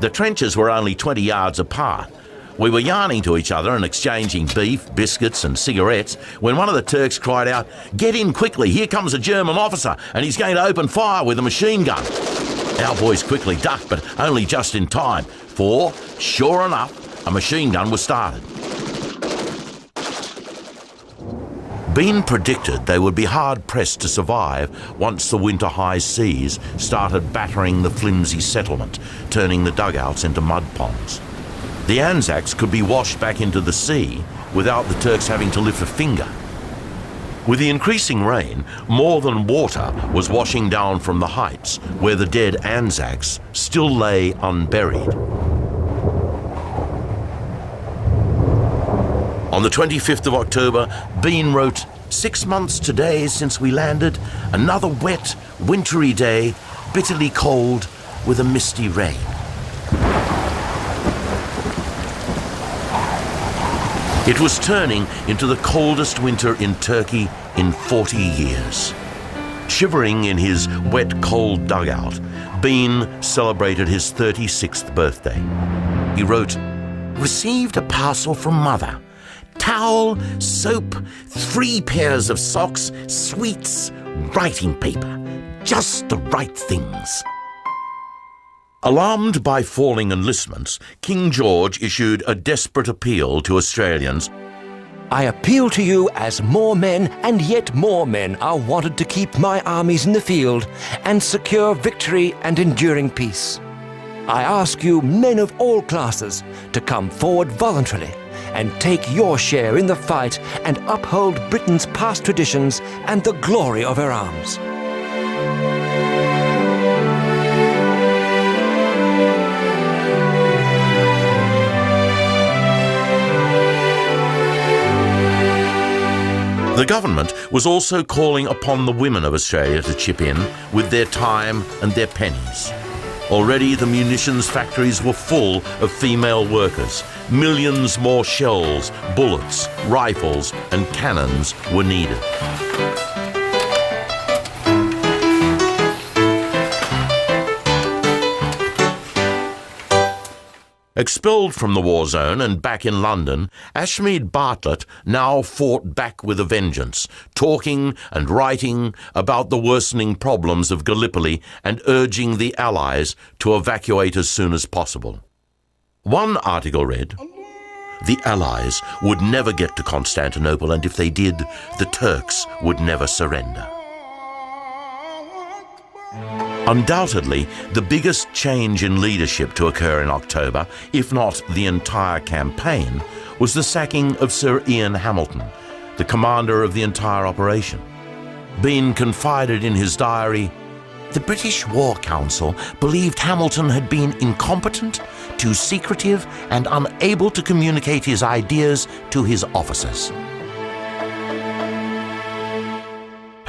Speaker 1: "The trenches were only 20 yards apart. We were yarning to each other and exchanging beef, biscuits and cigarettes when one of the Turks cried out, 'Get in quickly, here comes a German officer and he's going to open fire with a machine gun.' Our boys quickly ducked, but only just in time, for, sure enough, a machine gun was started." Bean predicted they would be hard-pressed to survive once the winter high seas started battering the flimsy settlement, turning the dugouts into mud ponds. The Anzacs could be washed back into the sea without the Turks having to lift a finger. With the increasing rain, more than water was washing down from the heights, where the dead Anzacs still lay unburied. On the 25th of October, Bean wrote, "6 months today since we landed, another wet, wintry day, bitterly cold with a misty rain." It was turning into the coldest winter in Turkey in 40 years. Shivering in his wet, cold dugout, Bean celebrated his 36th birthday. He wrote, "Received a parcel from Mother. Towel, soap, 3 pairs of socks, sweets, writing paper. Just the right things." Alarmed by falling enlistments, King George issued a desperate appeal to Australians.
Speaker 16: "I appeal to you as more men and yet more men are wanted to keep my armies in the field and secure victory and enduring peace. I ask you, men of all classes, to come forward voluntarily and take your share in the fight and uphold Britain's past traditions and the glory of her arms."
Speaker 1: The government was also calling upon the women of Australia to chip in with their time and their pennies. Already the munitions factories were full of female workers. Millions more shells, bullets, rifles and cannons were needed. Expelled from the war zone and back in London, Ashmead Bartlett now fought back with a vengeance, talking and writing about the worsening problems of Gallipoli and urging the Allies to evacuate as soon as possible. One article read, "The Allies would never get to Constantinople, and if they did, the Turks would never surrender." Undoubtedly, the biggest change in leadership to occur in October, if not the entire campaign, was the sacking of Sir Ian Hamilton, the commander of the entire operation. Bean confided in his diary, "The British War Council believed Hamilton had been incompetent, too secretive, and unable to communicate his ideas to his officers."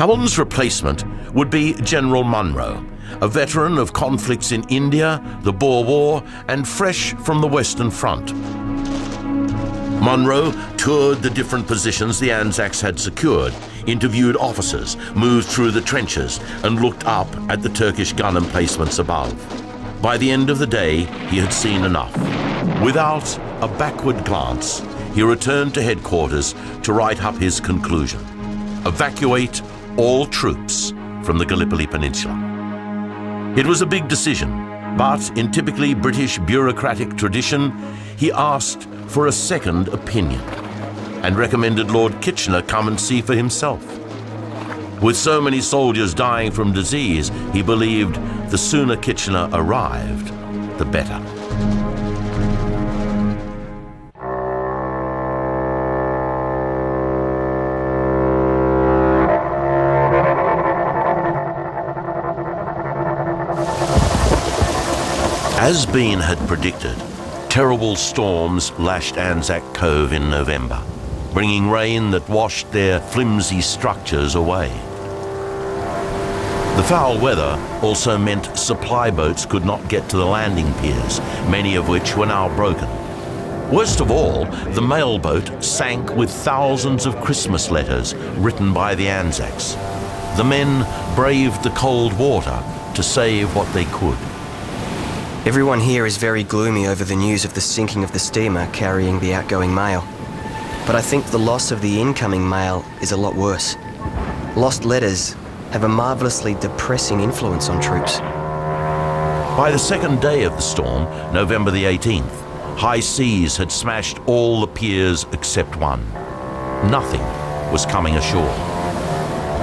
Speaker 1: Hamilton's replacement would be General Munro, a veteran of conflicts in India, the Boer War, and fresh from the Western Front. Munro toured the different positions the Anzacs had secured, interviewed officers, moved through the trenches, and looked up at the Turkish gun emplacements above. By the end of the day, he had seen enough. Without a backward glance, he returned to headquarters to write up his conclusion: evacuate all troops from the Gallipoli Peninsula. It was a big decision, but in typically British bureaucratic tradition, he asked for a second opinion and recommended Lord Kitchener come and see for himself. With so many soldiers dying from disease, he believed the sooner Kitchener arrived, the better. As Bean had predicted, terrible storms lashed Anzac Cove in November, bringing rain that washed their flimsy structures away. The foul weather also meant supply boats could not get to the landing piers, many of which were now broken. Worst of all, the mail boat sank with thousands of Christmas letters written by the Anzacs. The men braved the cold water to save what they could.
Speaker 2: Everyone here is very gloomy over the news of the sinking of the steamer carrying the outgoing mail. But I think the loss of the incoming mail is a lot worse. Lost letters have a marvellously depressing influence on troops.
Speaker 1: By the second day of the storm, November the 18th, high seas had smashed all the piers except one. Nothing was coming ashore.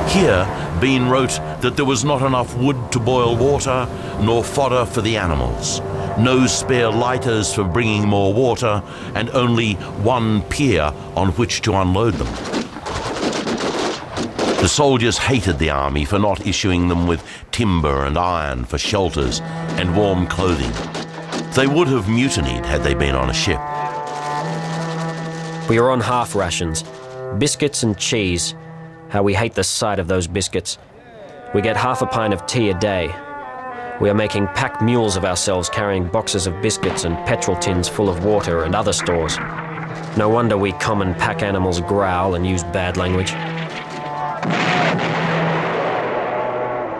Speaker 1: Here, Bean wrote that there was not enough wood to boil water, nor fodder for the animals, no spare lighters for bringing more water, and only one pier on which to unload them. The soldiers hated the army for not issuing them with timber and iron for shelters and warm clothing. They would have mutinied had they been on a ship.
Speaker 4: We are on half rations, biscuits and cheese. How we hate the sight of those biscuits. We get half a pint of tea a day. We are making pack mules of ourselves, carrying boxes of biscuits and petrol tins full of water and other stores. No wonder we common pack animals growl and use bad language.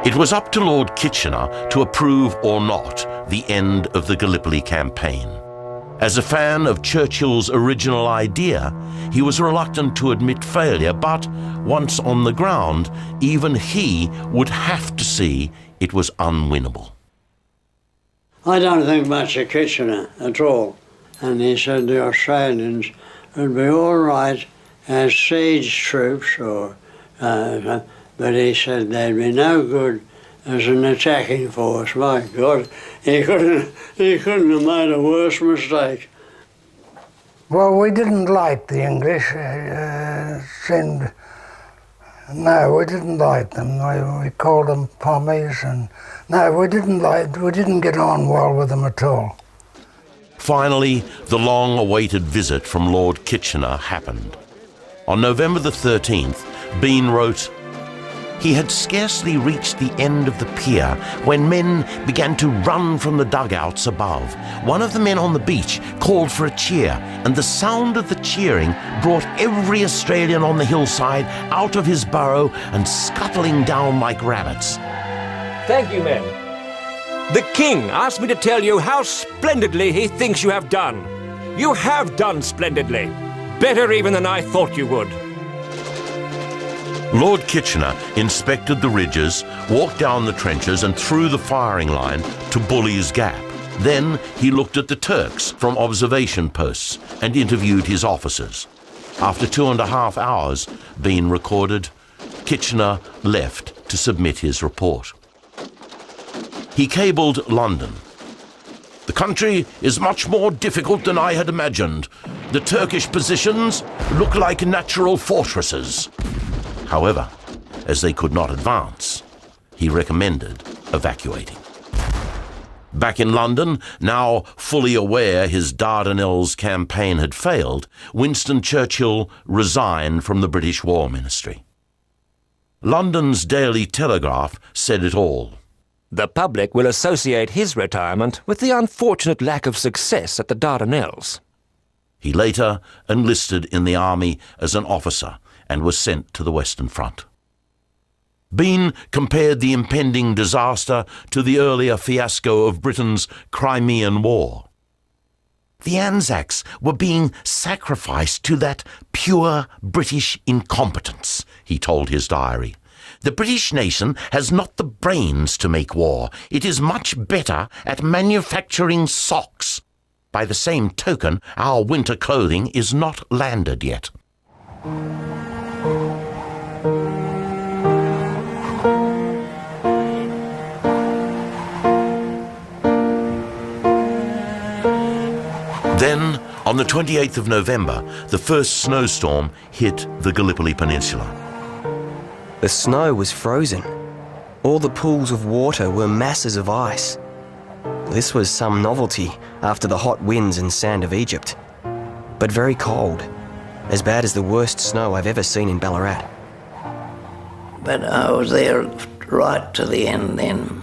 Speaker 1: It was up to Lord Kitchener to approve or not the end of the Gallipoli campaign. As a fan of Churchill's original idea, he was reluctant to admit failure, but once on the ground, even he would have to see it was unwinnable.
Speaker 3: I don't think much of Kitchener at all. And he said the Australians would be all right as siege troops, but he said they'd be no good as an attacking force. My God, he couldn't have made a worse mistake.
Speaker 5: Well, we didn't like the English. No, we didn't like them. We called them pommies, and no, we didn't get on well with them at all.
Speaker 1: Finally, the long-awaited visit from Lord Kitchener happened. On November the 13th, Bean wrote, "He had scarcely reached the end of the pier when men began to run from the dugouts above. One of the men on the beach called for a cheer, and the sound of the cheering brought every Australian on the hillside out of his burrow and scuttling down like rabbits."
Speaker 16: Thank you, men. The King asked me to tell you how splendidly he thinks you have done. You have done splendidly. Better even than I thought you would.
Speaker 1: Lord Kitchener inspected the ridges, walked down the trenches and through the firing line to Bully's Gap. Then he looked at the Turks from observation posts and interviewed his officers. After 2.5 hours, Bean recorded, Kitchener left to submit his report. He cabled London. "The country is much more difficult than I had imagined. The Turkish positions look like natural fortresses." However, as they could not advance, he recommended evacuating. Back in London, now fully aware his Dardanelles campaign had failed, Winston Churchill resigned from the British War Ministry. London's Daily Telegraph said it all.
Speaker 16: The public will associate his retirement with the unfortunate lack of success at the Dardanelles.
Speaker 1: He later enlisted in the army as an officer and was sent to the Western Front. Bean compared the impending disaster to the earlier fiasco of Britain's Crimean War. The Anzacs were being sacrificed to that pure British incompetence, he told his diary. The British nation has not the brains to make war. It is much better at manufacturing socks. By the same token, our winter clothing is not landed yet. Then, on the 28th of November, the first snowstorm hit the Gallipoli Peninsula.
Speaker 2: The snow was frozen. All the pools of water were masses of ice. This was some novelty after the hot winds and sand of Egypt, but very cold, as bad as the worst snow I've ever seen in Ballarat.
Speaker 3: But I was there right to the end then,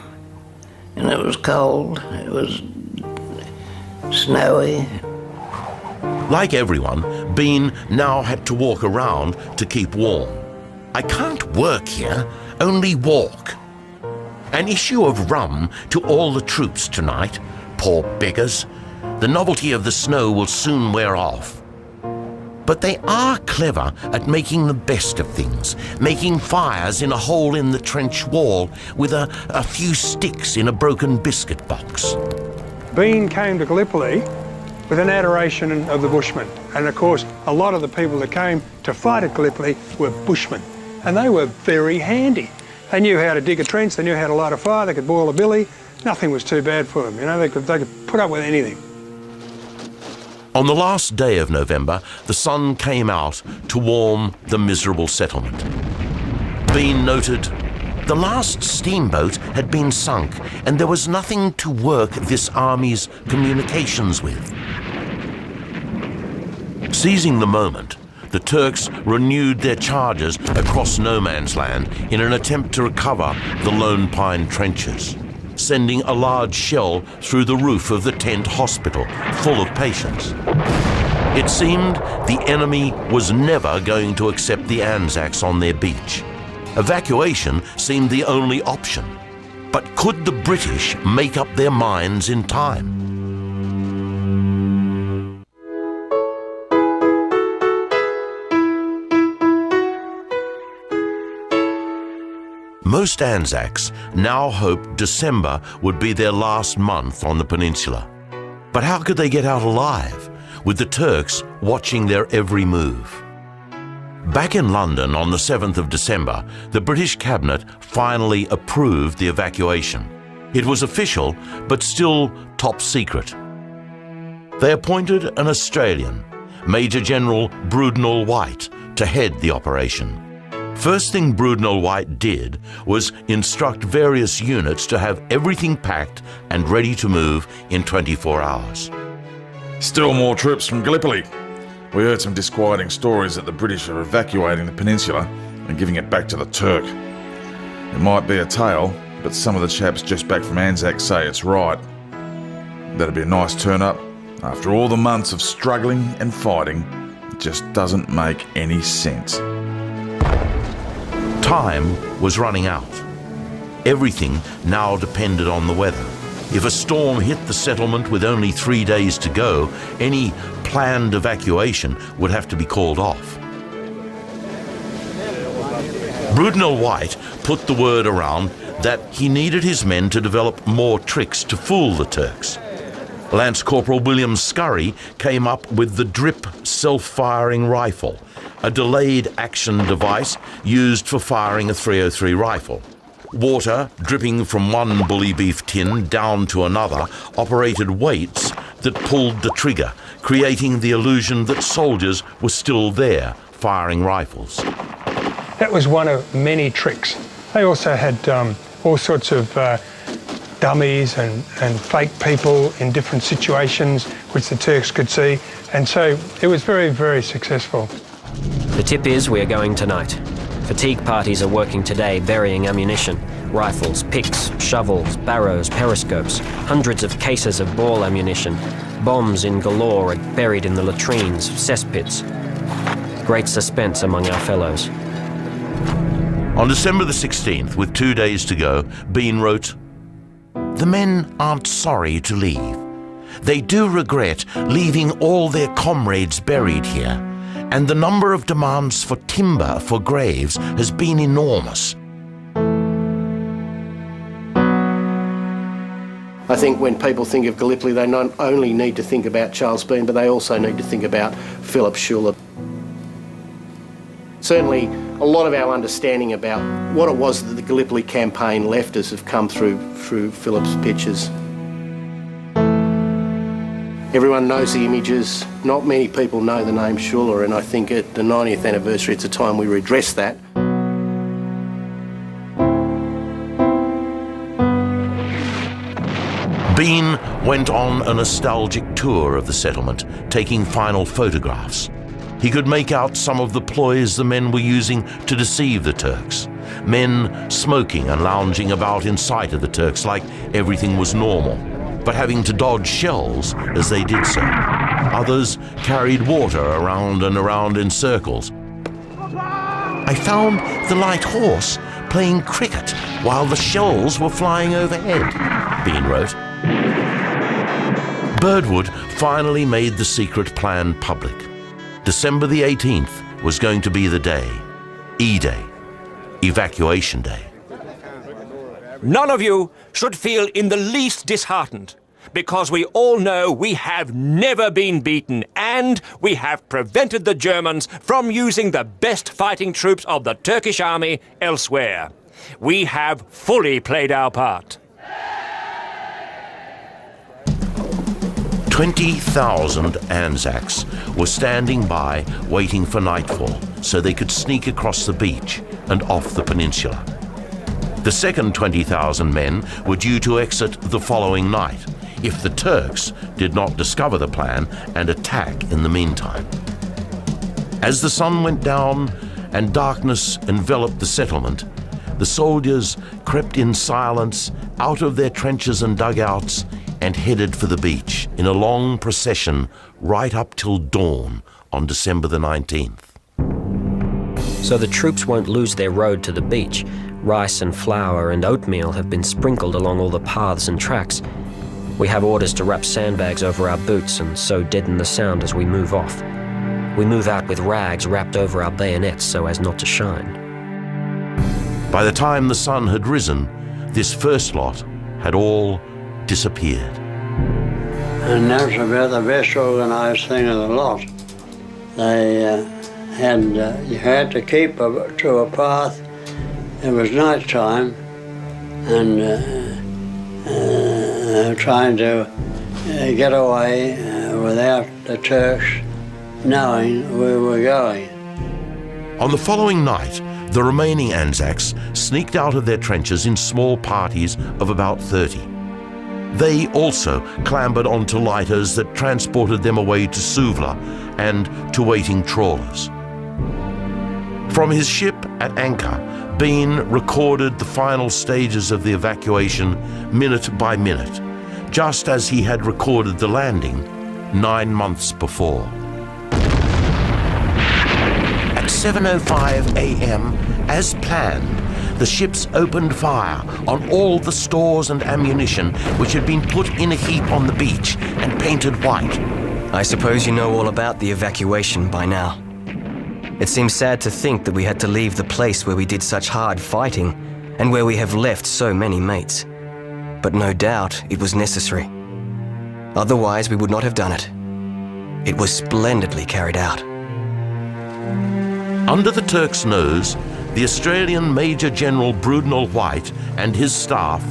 Speaker 3: and it was cold, it was snowy.
Speaker 1: Like everyone, Bean now had to walk around to keep warm. I can't work here, only walk. An issue of rum to all the troops tonight, poor beggars. The novelty of the snow will soon wear off. But they are clever at making the best of things, making fires in a hole in the trench wall with a few sticks in a broken biscuit box.
Speaker 6: Bean came to Gallipoli with an adoration of the Bushmen. And of course, a lot of the people that came to fight at Gallipoli were Bushmen. And they were very handy. They knew how to dig a trench, they knew how to light a fire, they could boil a billy. Nothing was too bad for them, you know, they could put up with anything.
Speaker 1: On the last day of November, the sun came out to warm the miserable settlement. Bean noted, the last steamboat had been sunk and there was nothing to work this army's communications with. Seizing the moment, the Turks renewed their charges across no man's land in an attempt to recover the Lone Pine trenches, sending a large shell through the roof of the tent hospital full of patients. It seemed the enemy was never going to accept the Anzacs on their beach. Evacuation seemed the only option. But could the British make up their minds in time? Most Anzacs now hoped December would be their last month on the peninsula. But how could they get out alive, with the Turks watching their every move? Back in London on the 7th of December, the British cabinet finally approved the evacuation. It was official, but still top secret. They appointed an Australian, Major General Brudenell White, to head the operation. First thing Brudenell White did was instruct various units to have everything packed and ready to move in 24 hours.
Speaker 17: Still more troops from Gallipoli. We heard some disquieting stories that the British are evacuating the peninsula and giving it back to the Turk. It might be a tale, but some of the chaps just back from Anzac say it's right. That'd be a nice turn-up. After all the months of struggling and fighting, it just doesn't make any sense.
Speaker 1: Time was running out. Everything now depended on the weather. If a storm hit the settlement with only 3 days to go, any planned evacuation would have to be called off. Brudenell White put the word around that he needed his men to develop more tricks to fool the Turks. Lance Corporal William Scurry came up with the drip self-firing rifle, a delayed action device used for firing a .303 rifle. Water dripping from one bully beef tin down to another operated weights that pulled the trigger, creating the illusion that soldiers were still there firing rifles.
Speaker 6: That was one of many tricks. They also had all sorts of dummies and fake people in different situations which the Turks could see, and so it was very, very successful.
Speaker 4: The tip is we are going tonight. Fatigue parties are working today burying ammunition. Rifles, picks, shovels, barrows, periscopes, hundreds of cases of ball ammunition. Bombs in galore are buried in the latrines, cesspits. Great suspense among our fellows.
Speaker 1: On December the 16th, with 2 days to go, Bean wrote, "The men aren't sorry to leave. They do regret leaving all their comrades buried here, and the number of demands for timber for graves has been enormous."
Speaker 13: I think when people think of Gallipoli, they not only need to think about Charles Bean, but they also need to think about Philip Schuler. Certainly, a lot of our understanding about what it was that the Gallipoli campaign left us have come through Philip's pictures. Everyone knows the images. Not many people know the name Schuler, and I think at the 90th anniversary, it's a time we redress that.
Speaker 1: Bean went on a nostalgic tour of the settlement, taking final photographs. He could make out some of the ploys the men were using to deceive the Turks. Men smoking and lounging about in sight of the Turks like everything was normal, but having to dodge shells as they did so. Others carried water around and around in circles. "I found the light horse playing cricket while the shells were flying overhead," Bean wrote. Birdwood finally made the secret plan public. December the 18th was going to be the day, E-Day, Evacuation Day.
Speaker 16: None of you should feel in the least disheartened, because we all know we have never been beaten, and we have prevented the Germans from using the best fighting troops of the Turkish army elsewhere. We have fully played our part.
Speaker 1: 20,000 Anzacs were standing by waiting for nightfall so they could sneak across the beach and off the peninsula. The second 20,000 men were due to exit the following night if the Turks did not discover the plan and attack in the meantime. As the sun went down and darkness enveloped the settlement, the soldiers crept in silence out of their trenches and dugouts and headed for the beach in a long procession right up till dawn on December the 19th.
Speaker 4: So the troops won't lose their road to the beach. Rice and flour and oatmeal have been sprinkled along all the paths and tracks. We have orders to wrap sandbags over our boots and so deaden the sound as we move off. We move out with rags wrapped over our bayonets so as not to shine.
Speaker 1: By the time the sun had risen, this first lot had all disappeared.
Speaker 3: And that's about the best organised thing of the lot. They you had to keep to a path. It was night time, and trying to get away without the Turks knowing where we were going.
Speaker 1: On the following night, the remaining Anzacs sneaked out of their trenches in small parties of about 30. They also clambered onto lighters that transported them away to Suvla and to waiting trawlers. From his ship at anchor, Bean recorded the final stages of the evacuation minute by minute, just as he had recorded the landing 9 months before. At 7:05 a.m., as planned, the ships opened fire on all the stores and ammunition which had been put in a heap on the beach and painted white.
Speaker 2: I suppose you know all about the evacuation by now. It seems sad to think that we had to leave the place where we did such hard fighting and where we have left so many mates. But no doubt it was necessary. Otherwise we would not have done it. It was splendidly carried out.
Speaker 1: Under the Turks' nose, the Australian Major General Brudenell White and his staff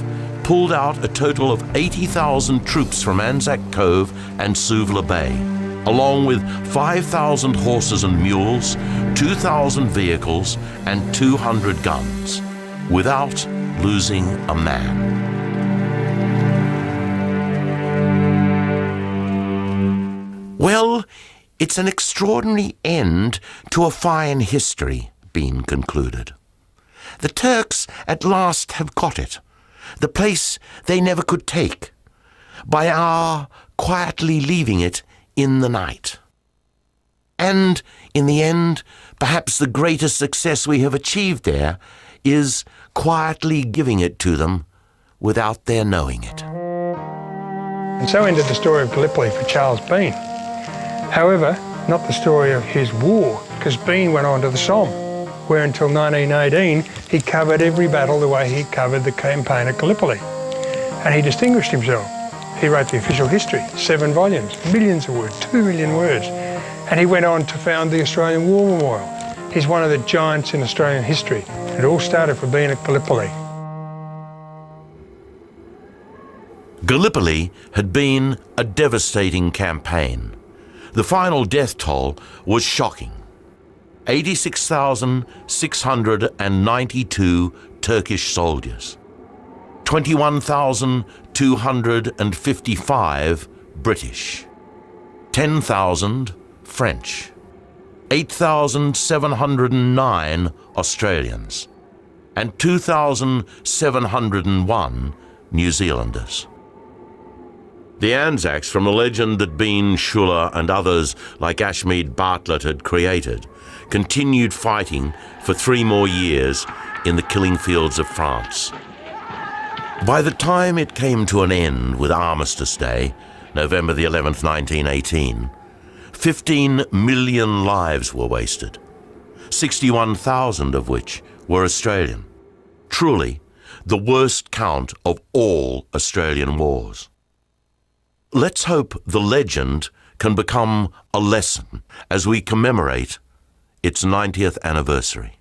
Speaker 1: pulled out a total of 80,000 troops from Anzac Cove and Suvla Bay, along with 5,000 horses and mules, 2,000 vehicles, and 200 guns, without losing a man. Well, it's an extraordinary end to a fine history, Bean concluded. The Turks at last have got it, the place they never could take, by our quietly leaving it in the night. And, in the end, perhaps the greatest success we have achieved there is quietly giving it to them without their knowing it.
Speaker 6: And so ended the story of Gallipoli for Charles Bean. However, not the story of his war, because Bean went on to the Somme, where until 1918 he covered every battle the way he covered the campaign at Gallipoli. And he distinguished himself. He wrote the official history, 7 volumes, millions of words, 2 million words. And he went on to found the Australian War Memorial. He's one of the giants in Australian history. It all started from being at Gallipoli.
Speaker 1: Gallipoli had been a devastating campaign. The final death toll was shocking. 86,692 Turkish soldiers, 21,255 British, 10,000 French, 8,709 Australians, and 2,701 New Zealanders. The Anzacs, from the legend that Bean, Schuller and others like Ashmead Bartlett had created, continued fighting for 3 more years in the killing fields of France. By the time it came to an end with Armistice Day, November the 11th, 1918, 15 million lives were wasted, 61,000 of which were Australian. Truly, the worst count of all Australian wars. Let's hope the legend can become a lesson as we commemorate its 90th anniversary.